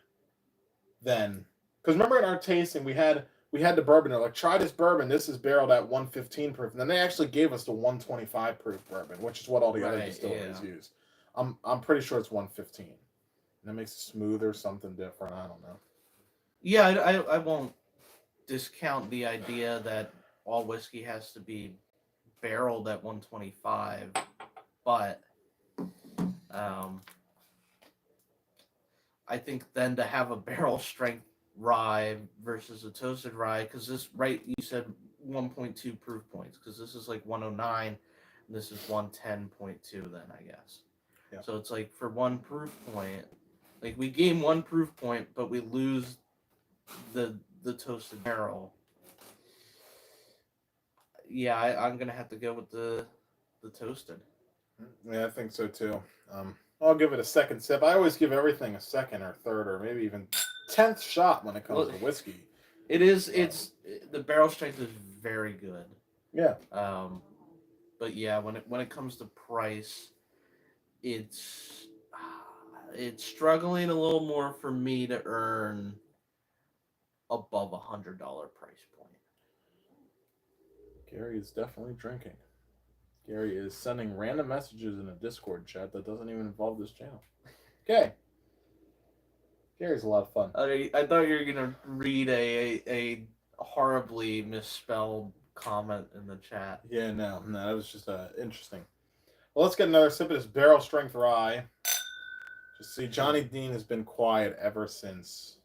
than. Because remember in our tasting we had the bourbon. They're like, try this bourbon. This is barreled at 115 proof. And then they actually gave us the 125 proof bourbon, which is what all the other distilleries use. I'm pretty sure it's 115. And that makes it smoother, something different. I don't know. Yeah, I won't discount the idea that all whiskey has to be barreled at 125, but I think then to have a barrel strength rye versus a toasted rye, because this, right, you said 1.2 proof points, because this is like 109 and this is 110.2 then, I guess. Yeah. So it's like for one proof point, like we gain one proof point but we lose the toasted barrel. Yeah, I'm gonna have to go with the toasted. Yeah, I think so too. I'll give it a second sip. I always give everything a second or third or maybe even 10th shot when it comes to whiskey. It is. It's the barrel strength is very good. Yeah. But yeah, when it comes to price, it's struggling a little more for me to earn above $100 price point. Gary is definitely drinking. Gary is sending random messages in a Discord chat that doesn't even involve this channel. Okay. Gary's a lot of fun. I thought you were gonna read a horribly misspelled comment in the chat. Yeah, no, that was just interesting. Well, let's get another sip of this barrel strength rye. Just see, Johnny Dean has been quiet ever since.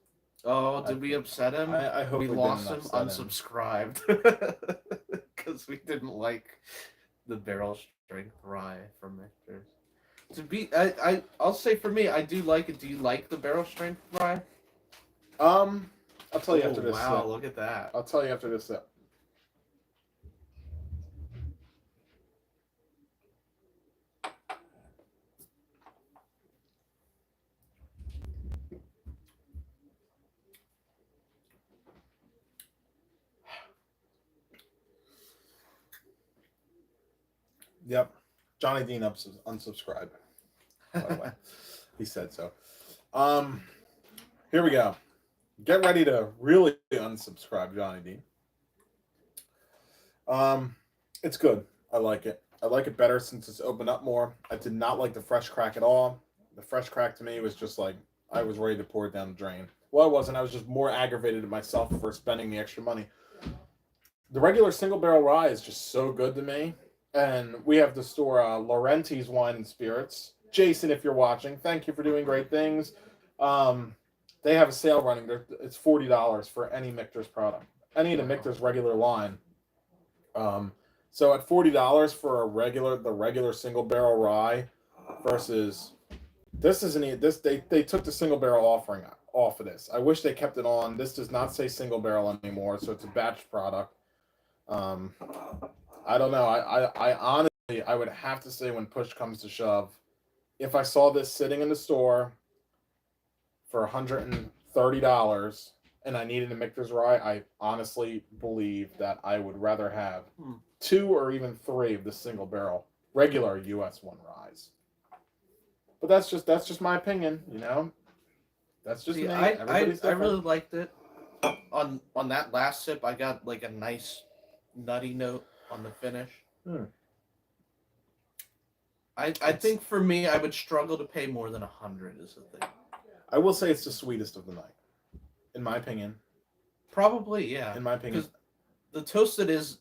Oh, did we upset him? I hope we lost him. Unsubscribed because we didn't like the barrel strength rye from Michter. I'll say for me, I do like it. Do you like the barrel strength rye? I'll tell you after this. Wow, look at that. I'll tell you after this sip. Yep. Johnny Dean unsubscribed. By the way. He said so. Here we go. Get ready to really unsubscribe Johnny Dean. It's good. I like it. I like it better since it's opened up more. I did not like the fresh crack at all. The fresh crack to me was just like I was ready to pour it down the drain. Well, I wasn't. I was just more aggravated at myself for spending the extra money. The regular single barrel rye is just so good to me. And we have the store Laurenti's Wine and Spirits. Jason, if you're watching, thank you for doing great things. They have a sale running. It's $40 for any Michter's product, any of the Michter's regular line. So at $40 for the regular single barrel rye versus this isn't this they took the single barrel offering off of this. I wish they kept it on. This does not say single barrel anymore, so it's a batch product. I don't know. I honestly, I would have to say when push comes to shove, if I saw this sitting in the store for $130 and I needed a Michter's rye, I honestly believe that I would rather have 2 or even 3 of the single barrel regular US 1 ryes. But that's just my opinion, you know. That's just See, me. I Everybody's different. really liked it. On that last sip, I got like a nice nutty note on the finish. I think for me, I would struggle to pay more than 100 is the thing. I will say it's the sweetest of the night, in my opinion. Probably, yeah. In my opinion, because the toasted is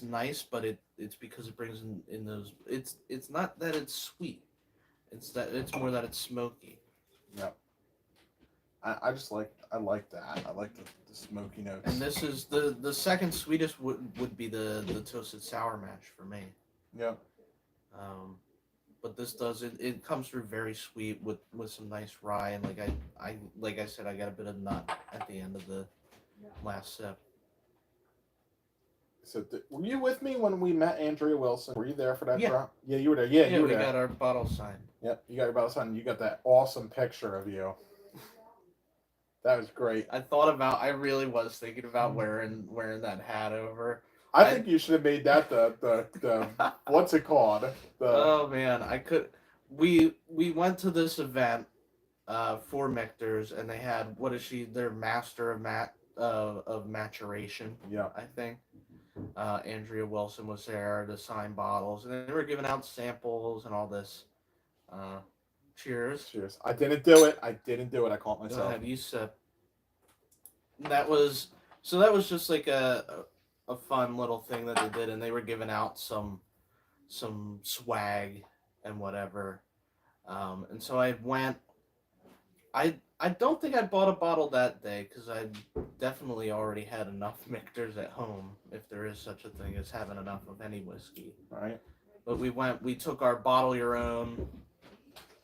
nice, but it's because it brings in those. It's not that it's sweet. It's more that it's smoky. Yeah. I just like I like that. I like the smoky notes. And this is the second sweetest would be the toasted sour mash for me. Yeah. But this does it comes through very sweet with some nice rye, and like I said, I got a bit of nut at the end of the last sip. So were you with me when we met Andrea Wilson? Were you there for that Yeah. drop? Yeah, you were there. Yeah, you were we there. got our bottle signed. Yep, you got your bottle signed. You got that awesome picture of you. That was great. I really was thinking about wearing that hat over. I think you should have made that the what's it called? Oh man, I could. We went to this event for Michter's, and they had their master of maturation. Yeah, I think Andrea Wilson was there to sign bottles, and they were giving out samples and all this. Cheers. Cheers. I didn't do it. I caught myself. Go ahead, you sip. That was just like a fun little thing that they did, and they were giving out some swag and whatever. And so I went. I don't think I bought a bottle that day because I definitely already had enough Michters at home, if there is such a thing as having enough of any whiskey. Right. But we took our bottle your own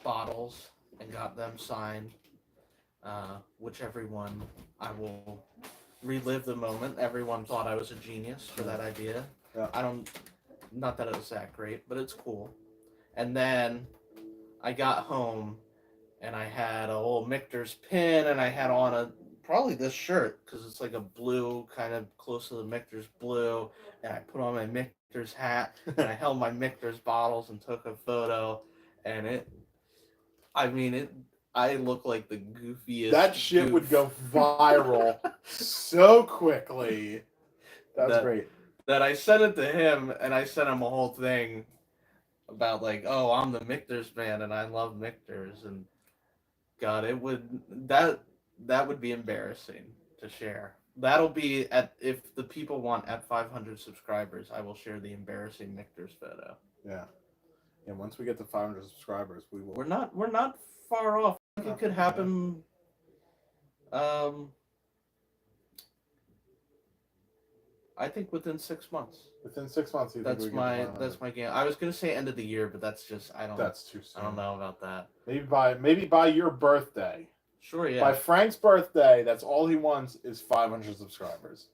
bottles and got them signed. Whichever one, I will relive the moment. Everyone thought I was a genius for that idea. Yeah. Not that it was that great, but it's cool. And then I got home and I had a little Michter's pin, and I had on probably this shirt because it's like a blue, kind of close to the Michter's blue, and I put on my Michter's hat and I held my Michter's bottles and took a photo, and I look like the goofiest. That shit would go viral so quickly. That's great. That I sent it to him, and I sent him a whole thing about like, oh, I'm the Michter's fan, and I love Michter's, and God, that would be embarrassing to share. That'll be if the people want at 500 subscribers, I will share the embarrassing Michter's photo. Yeah. And once we get to 500 subscribers, we will. We're not far off. I think it could happen. I think within 6 months. Within 6 months, that's my game. I was gonna say end of the year, but that's just That's too soon. I don't know about that. Maybe by your birthday. Sure, yeah. By Frank's birthday, that's all he wants is 500 subscribers.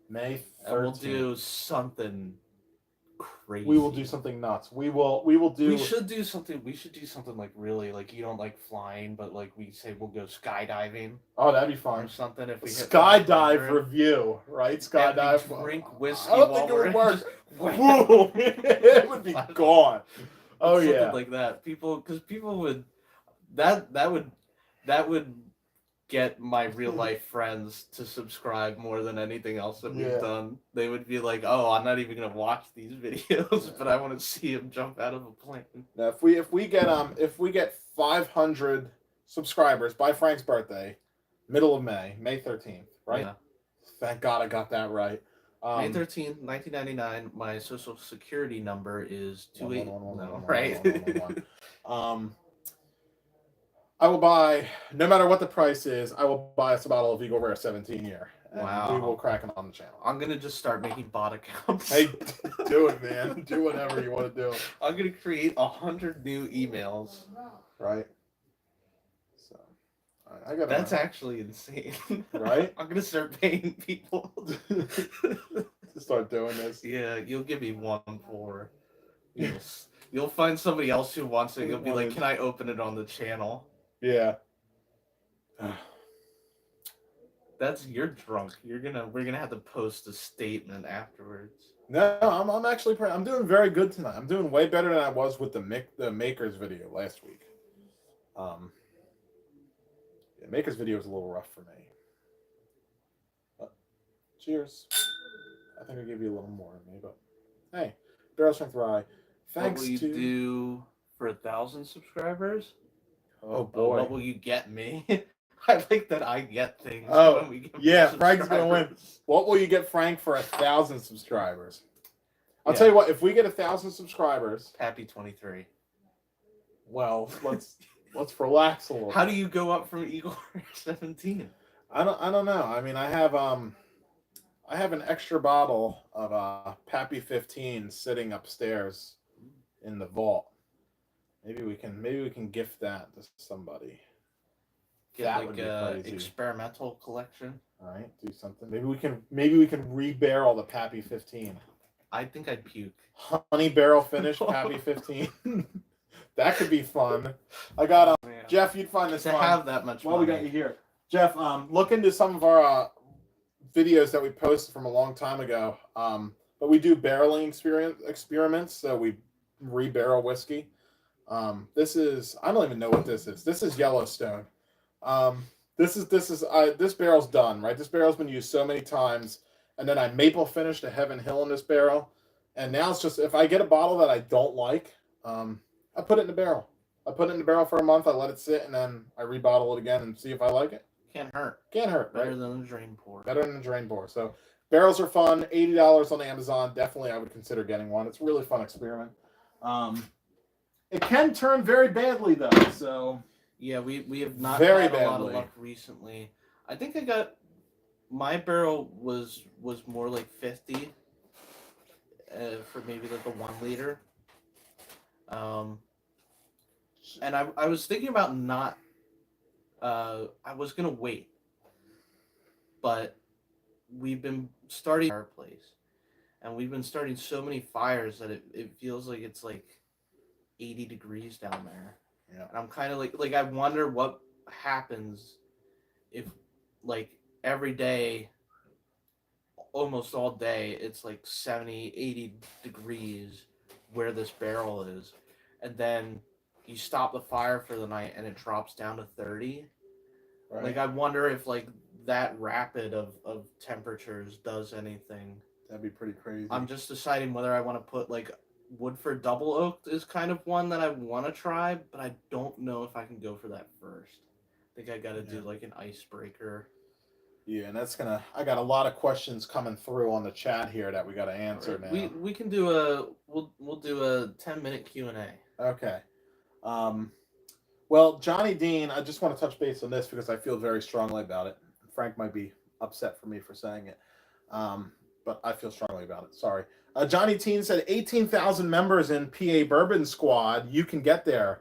May 13th. And we'll do something crazy. We will do something nuts. We should do something like really like you don't like flying, but like we say we'll go skydiving. Oh, that'd be fun. Or something if we hit skydive review, right? Skydive. Drink whiskey. I don't think it would work. Whoa, it would be gone. Oh something yeah, like that. People would that would get my real life friends to subscribe more than anything else that we've done. They would be like, "Oh, I'm not even gonna watch these videos, but I want to see him jump out of a plane." Now, if we get 500 subscribers by Frank's birthday, middle of May 13th, right? Yeah. Thank God I got that right. May 13th, 1999. My social security number is 28. Right. I will buy, no matter what the price is, I will buy us a bottle of Eagle Rare 17 year. Wow. We will crack them on the channel. I'm going to just start making bot accounts. Hey, do it, man. Do whatever you want to do. I'm going to create 100 new emails. Right. So, I got. That's actually insane. Right? I'm going to start paying people to start doing this. Yeah, you'll give me one for. You'll find somebody else who wants it. You'll be like, "Can I open it on the channel?" Yeah. You're drunk. We're gonna have to post a statement afterwards. No, I'm actually I'm doing very good tonight. I'm doing way better than I was with the Makers video last week. The Makers video was a little rough for me. But cheers. I think I gave you a little more than me, but hey, barrel strength rye. Thanks what will you to do for 1,000 subscribers? oh boy, what will you get me? I like that I get things. Oh when we get yeah, Frank's gonna win. What will you get Frank for 1,000 subscribers? I'll tell you what. If we get 1,000 subscribers, Happy 23. Well, let's relax a little. How do you go up from Eagle 17? I don't know. I mean, I have an extra bottle of Pappy 15 sitting upstairs in the vault. Maybe we can gift that to somebody. Get that like would be a crazy. experimental collection. All right, do something. Maybe we can rebarrel the Pappy 15. I think I'd puke. Honey barrel finish Pappy 15. That could be fun. I got Jeff. You'd find this to fun. have that much. Well, money. we got you here, Jeff. Look into some of our videos that we posted from a long time ago. But we do barreling experiments. So we rebarrel whiskey. This is I don't even know what this is. This is Yellowstone. This barrel's done, right? This barrel's been used so many times, and then I maple finished a Heaven Hill in this barrel, and now it's just if I get a bottle that I don't like, I put it in the barrel. I put it in the barrel for a month. I let it sit, and then I rebottle it again and see if I like it. Can't hurt. Can't hurt. Better right? than a drain pour. Better than a drain pour. So barrels are fun. $80 on Amazon. Definitely, I would consider getting one. It's a really fun experiment. It can turn very badly though. So yeah, we have not very had badly. a lot of luck recently. I think I got my barrel was more like 50 for maybe like a 1 liter. And I was thinking about not. I was gonna wait, but we've been starting our place, and we've been starting so many fires that it feels like it's like 80 degrees down there. Yeah. And I'm kind of like I wonder what happens if like every day, almost all day, it's like 70, 80 degrees where this barrel is, and then you stop the fire for the night and it drops down to 30. Right. Like I wonder if like that rapid of temperatures does anything. That'd be pretty crazy. I'm just deciding whether I want to put like Woodford Double Oaked is kind of one that I want to try, but I don't know if I can go for that first. I think I got to do like an icebreaker. Yeah, and that's I got a lot of questions coming through on the chat here that we got to answer now. We can do we'll do a 10-minute Q&A. Okay. Well, Johnny Dean, I just want to touch base on this because I feel very strongly about it. Frank might be upset for me for saying it, but I feel strongly about it. Sorry. Johnny Dean said 18,000 members in PA Bourbon Squad. You can get there.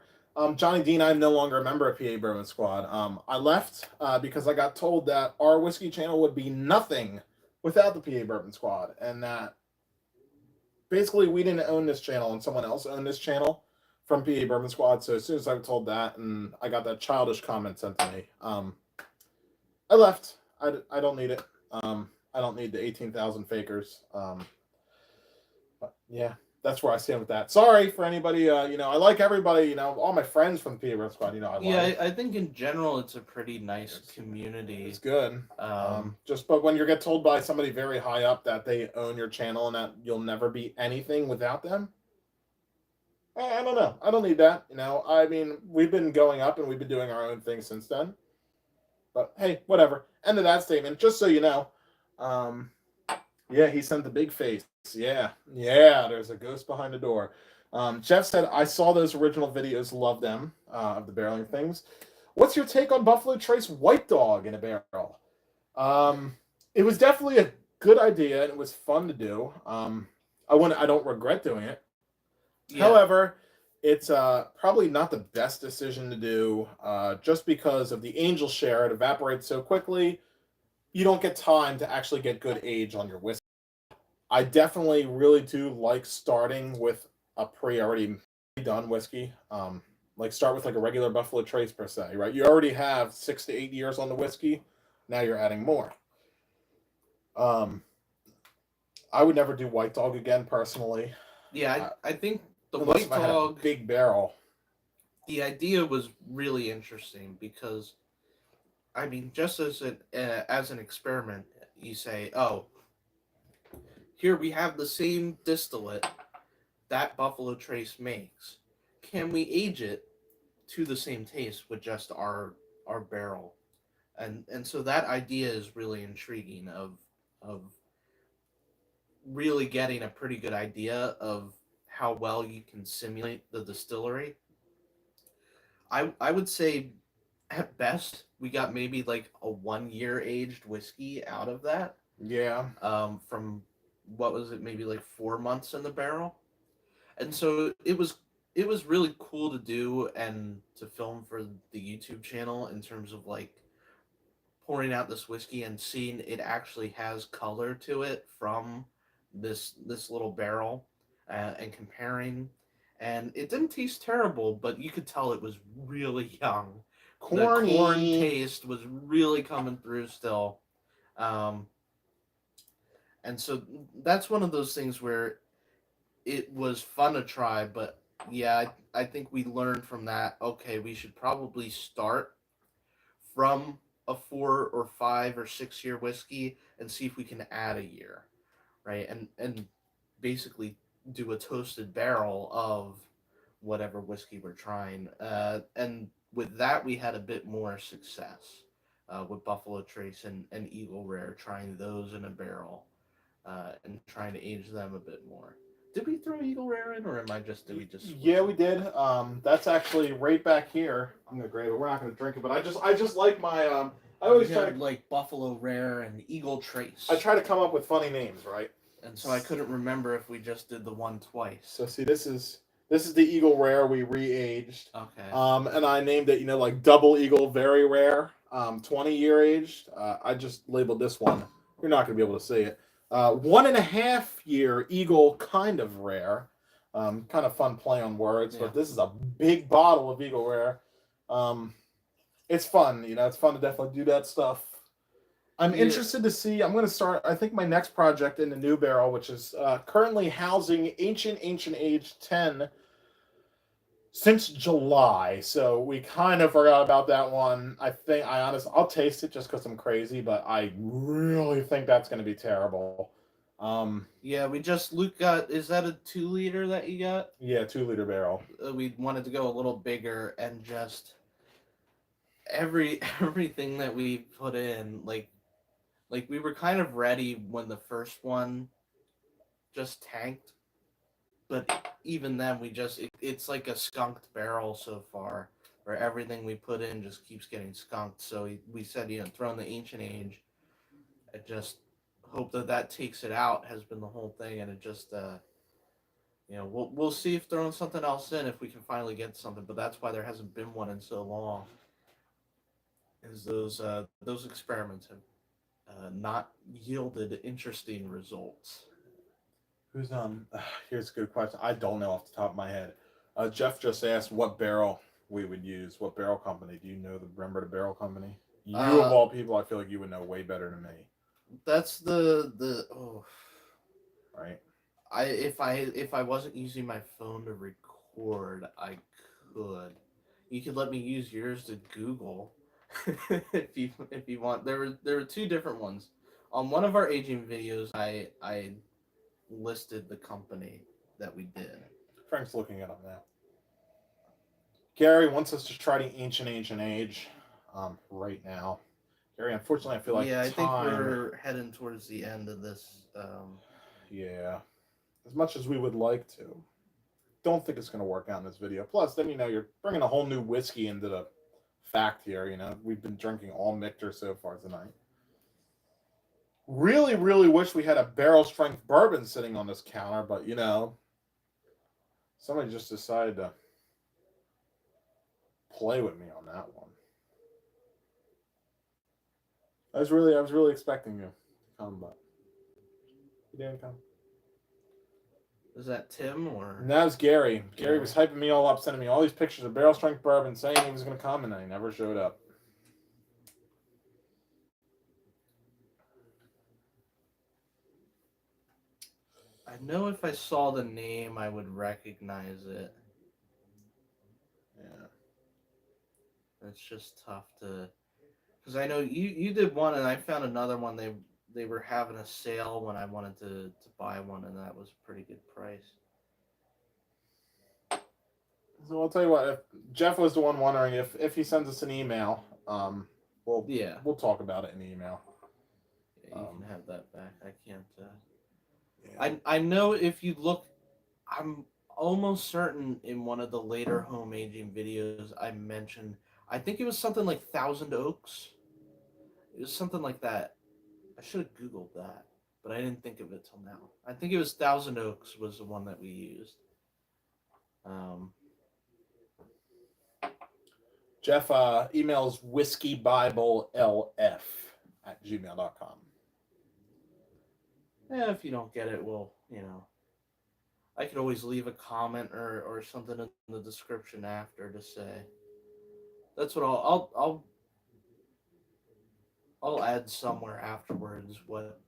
Johnny Dean, I'm no longer a member of PA Bourbon Squad. I left because I got told that our whiskey channel would be nothing without the PA Bourbon Squad, and that basically we didn't own this channel and someone else owned this channel from PA Bourbon Squad. So as soon as I was told that and I got that childish comment sent to me, I left. I don't need it. I don't need the 18,000 fakers. But yeah, that's where I stand with that. Sorry for anybody. I like everybody. All my friends from the PA Bourbon Squad. I think in general it's a pretty nice community. It's good. But when you get told by somebody very high up that they own your channel and that you'll never be anything without them, I don't know. I don't need that. I mean, we've been going up and we've been doing our own thing since then. But hey, whatever. End of that statement. Just so you know. Yeah, he sent the big face. Yeah. There's a ghost behind the door. Jeff said, I saw those original videos. Love them. Of the barreling things. What's your take on Buffalo Trace White Dog in a barrel? It was definitely a good idea and it was fun to do. I don't regret doing it. Yeah. However, it's probably not the best decision to do just because of the angel share. It evaporates so quickly. You don't get time to actually get good age on your whiskey. I definitely really do like starting with a already done whiskey. like start with like a regular Buffalo Trace per se, right? You already have 6 to 8 years on the whiskey. Now you're adding more. Um, I would never do White Dog again personally, Yeah, I think the unless White if I had a Dog, big barrel. the idea was really interesting because, I mean, just as an experiment, you say, oh, here we have the same distillate that Buffalo Trace makes. Can we age it to the same taste with just our barrel? And so that idea is really intriguing of really getting a pretty good idea of how well you can simulate the distillery. I would say at best we got maybe like a 1 year aged whiskey out of that. Yeah, From what was it, maybe like 4 months in the barrel. And so it was really cool to do and to film for the YouTube channel in terms of like pouring out this whiskey and seeing it actually has color to it from this little barrel, and comparing. And it didn't taste terrible, but you could tell it was really young. The corn corny. taste was really coming through still. um, and so that's one of those things where it was fun to try, but yeah, I think we learned from that. Okay, we should probably start from a 4 or 5 or 6 year whiskey and see if we can add a year, right? And basically do a toasted barrel of whatever whiskey we're trying. And with that, we had a bit more success with Buffalo Trace and Eagle Rare, trying those in a barrel, and trying to age them a bit more. Did we throw Eagle Rare in, or did we just switch Yeah, we it? did. That's actually right back here. I'm gonna grab it. We're not gonna drink it, but I just like my I always We try had to like Buffalo Rare and Eagle I Trace, try to come up with funny names, right? and so I couldn't remember if we just did the one twice. So see, this is the Eagle Rare we re-aged, Okay. and I named it, like Double Eagle Very Rare, 20-year aged. I just labeled this one. You're not gonna be able to see it. 1.5-year Eagle Kind of Rare. Kind of fun play on words, Yeah. but this is a big bottle of Eagle Rare. Um, it's fun, it's fun to definitely do that stuff. I'm Yeah. interested to see. I'm going to start, I think, my next project in the new barrel, which is currently housing Ancient Age 10 since July. So we kind of forgot about that one. I'll taste it just because I'm crazy, but I really think that's going to be terrible. Yeah, Luke got, is that a 2 liter that you got? Yeah, 2-liter barrel. We wanted to go a little bigger, and just everything that we put in, like we were kind of ready when the first one just tanked, but even then it's like a skunked barrel so far, where everything we put in just keeps getting skunked. So we said, throw in the Ancient Age and just hope that takes it out, has been the whole thing. And it just we'll see if throwing something else in, if we can finally get something. But that's why there hasn't been one in so long, is those experiments have not yielded interesting results. Who's Here's a good question. I don't know off the top of my head. Jeff just asked what barrel we would use. What barrel company? Do you know remember the barrel company? You of all people, I feel like you would know way better than me. That's the oh, Right? if I wasn't using my phone to record, I could. You could let me use yours to Google if you want. There were two different ones. On one of our aging videos, I listed the company that we did. Frank's looking it up now. Gary wants us to try the Ancient Age right now. Gary, unfortunately, I feel like Yeah, I think time. we're heading towards the end of this. Yeah. As much as we would like to. Don't think it's going to work out in this video. Plus, then, you're bringing a whole new whiskey into the fact here. We've been drinking all Michter so far tonight. Really, really wish we had a barrel strength bourbon sitting on this counter, but somebody just decided to play with me on that one. I was really expecting you to come, but you didn't come. Is that Tim or? And that was Gary. Gary Yeah. was hyping me all up, sending me all these pictures of barrel strength bourbon, saying he was going to come, and then he never showed up. I know if I saw the name, I would recognize it. Yeah. It's just tough to, because I know you did one, and I found another one. They were having a sale when I wanted to buy one, and that was a pretty good price. So I'll tell you what. If Jeff was the one wondering if he sends us an email, we'll Yeah, we'll talk about it in the email. yeah, you can have that back. I can't. Yeah. I know if you look, I'm almost certain in one of the later home aging videos I mentioned. I think it was something like Thousand Oaks. It was something like that. I should have Googled that, but I didn't think of it till now. I think it was Thousand Oaks was the one that we used. Jeff emails whiskeybiblelf@gmail.com. Yeah, if you don't get it, well, I could always leave a comment or something in the description after to say. That's what I'll add somewhere afterwards what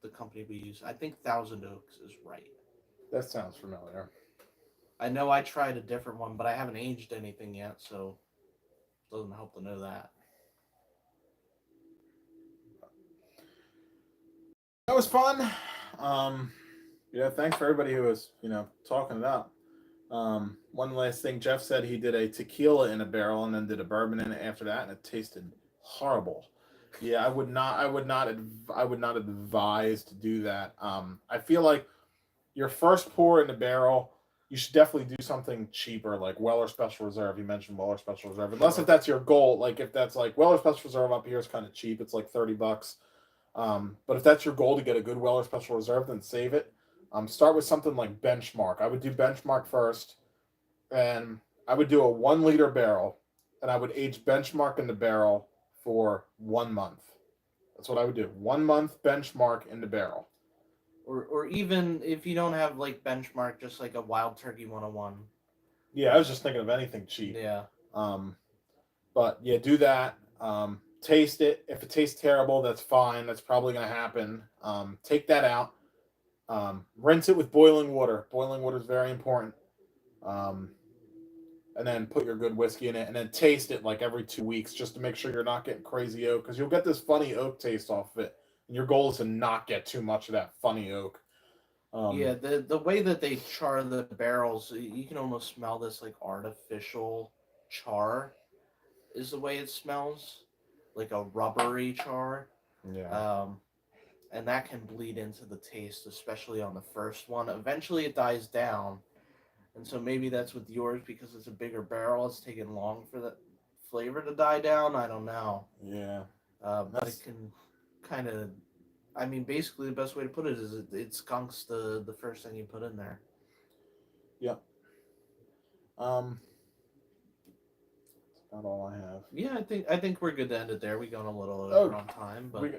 the company we use. I think Thousand Oaks is right. That sounds familiar. I know I tried a different one, but I haven't aged anything yet, so it doesn't help to know that. That was fun. Thanks for everybody who was talking it out. One last thing, Jeff said he did a tequila in a barrel and then did a bourbon in it after that, and it tasted horrible. Yeah, I would not advise to do that. I feel like your first pour in the barrel, you should definitely do something cheaper, like Weller Special Reserve. You mentioned Weller Special Reserve, unless if that's your goal. Like if that's like Weller Special Reserve up here is kind of cheap, it's like $30. But if that's your goal to get a good Weller Special Reserve, then save it. Start with something like Benchmark. I would do Benchmark first, and I would do a 1 liter barrel, and I would age Benchmark in the barrel for 1 month. That's what I would do. 1 month Benchmark in the barrel. Or even if you don't have like Benchmark, just like a Wild Turkey 101. Yeah, I was just thinking of anything cheap. Yeah. But yeah, do that. Taste it. If it tastes terrible, that's fine. That's probably going to happen. Take that out. Rinse it with boiling water. Boiling water is very important. And then put your good whiskey in it, and then taste it like every 2 weeks just to make sure you're not getting crazy oak, because you'll get this funny oak taste off of it. And your goal is to not get too much of that funny oak. Yeah, the way that they char the barrels, you can almost smell this like artificial char is the way it smells, like a rubbery char. Yeah. And that can bleed into the taste, especially on the first one. Eventually it dies down, and so maybe that's with yours because it's a bigger barrel. It's taking long for the flavor to die down. I don't know. Yeah. But it can kind of. I mean, basically, the best way to put it is it skunks the first thing you put in there. Yep. That's not all I have. Yeah, I think we're good to end it there. We gone a little over on time, but we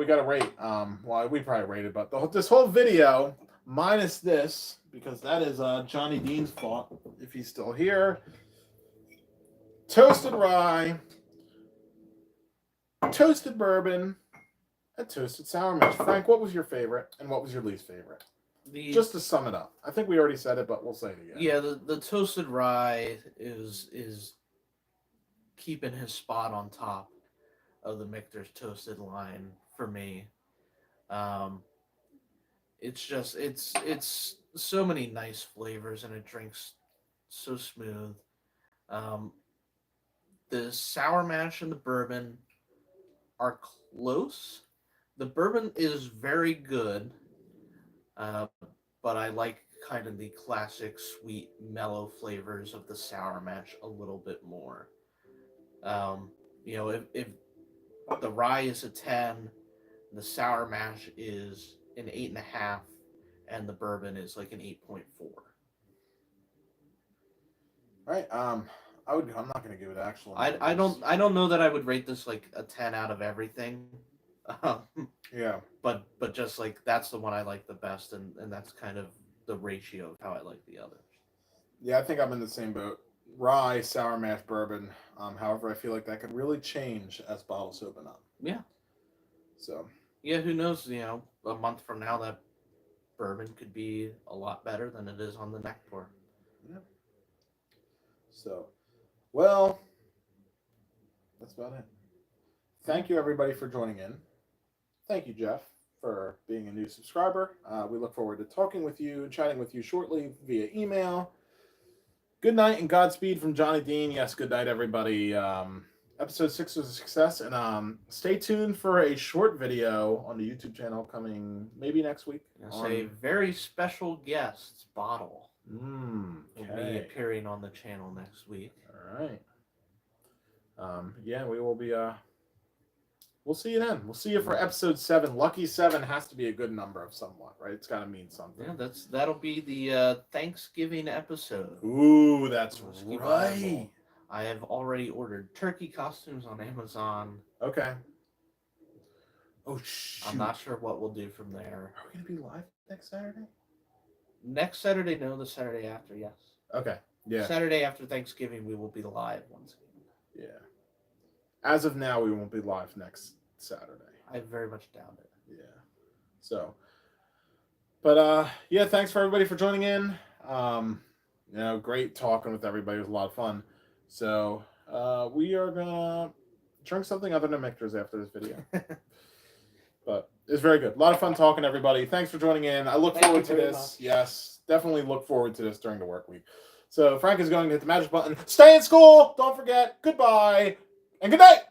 got to rate. Well, we probably rated, but this whole video minus this, because that is Johnny Dean's fault if he's still here. Toasted rye, toasted bourbon, and toasted sour mash. Frank, what was your favorite and what was your least favorite? Just to sum it up. I think we already said it, but we'll say it again. Yeah, the toasted rye is keeping his spot on top of the Michter's toasted line for me. It's so many nice flavors, and it drinks so smooth. The sour mash and the bourbon are close. The bourbon is very good, but I like kind of the classic sweet mellow flavors of the sour mash a little bit more. If the rye is a 10, the sour mash is an 8.5, and the bourbon is like an 8.4. All right. I'm not gonna give it actual. I don't know that I would rate this like a 10 out of everything. Yeah. But but just like that's the one I like the best, and that's kind of the ratio of how I like the others. Yeah, I think I'm in the same boat. Rye, sour mash, bourbon. However, I feel like that could really change as bottles open up. Yeah. So. Yeah, who knows? A month from now, that bourbon could be a lot better than it is on the neck pour. Yeah. So, well, that's about it. Thank you, everybody, for joining in. Thank you, Jeff, for being a new subscriber. We look forward to talking with you and chatting with you shortly via email. Good night and Godspeed from Johnny Dean. Yes, good night, everybody. Episode 6 was a success, and stay tuned for a short video on the YouTube channel coming maybe next week. It's a very special guest bottle will be appearing on the channel next week. All right. Yeah, we will be. We'll see you then. We'll see you for episode 7. Lucky 7 has to be a good number of somewhat, right? It's got to mean something. Yeah, that'll be the Thanksgiving episode. Ooh, that's right. I have already ordered turkey costumes on Amazon. Okay. Oh, shoot. I'm not sure what we'll do from there. Are we going to be live next Saturday? Next Saturday, no. The Saturday after, yes. Okay, yeah. Saturday after Thanksgiving, we will be live once again. Yeah. As of now, we won't be live next Saturday. I very much doubt it. Yeah. So, but yeah, thanks for everybody for joining in. Great talking with everybody. It was a lot of fun. So, we are gonna drink something other than Michter's after this video. But it's very good. A lot of fun talking to everybody. Thanks for joining in. I look forward to this. Much. Yes, definitely look forward to this during the work week. So Frank is going to hit the magic button. Stay in school. Don't forget. Goodbye and good night.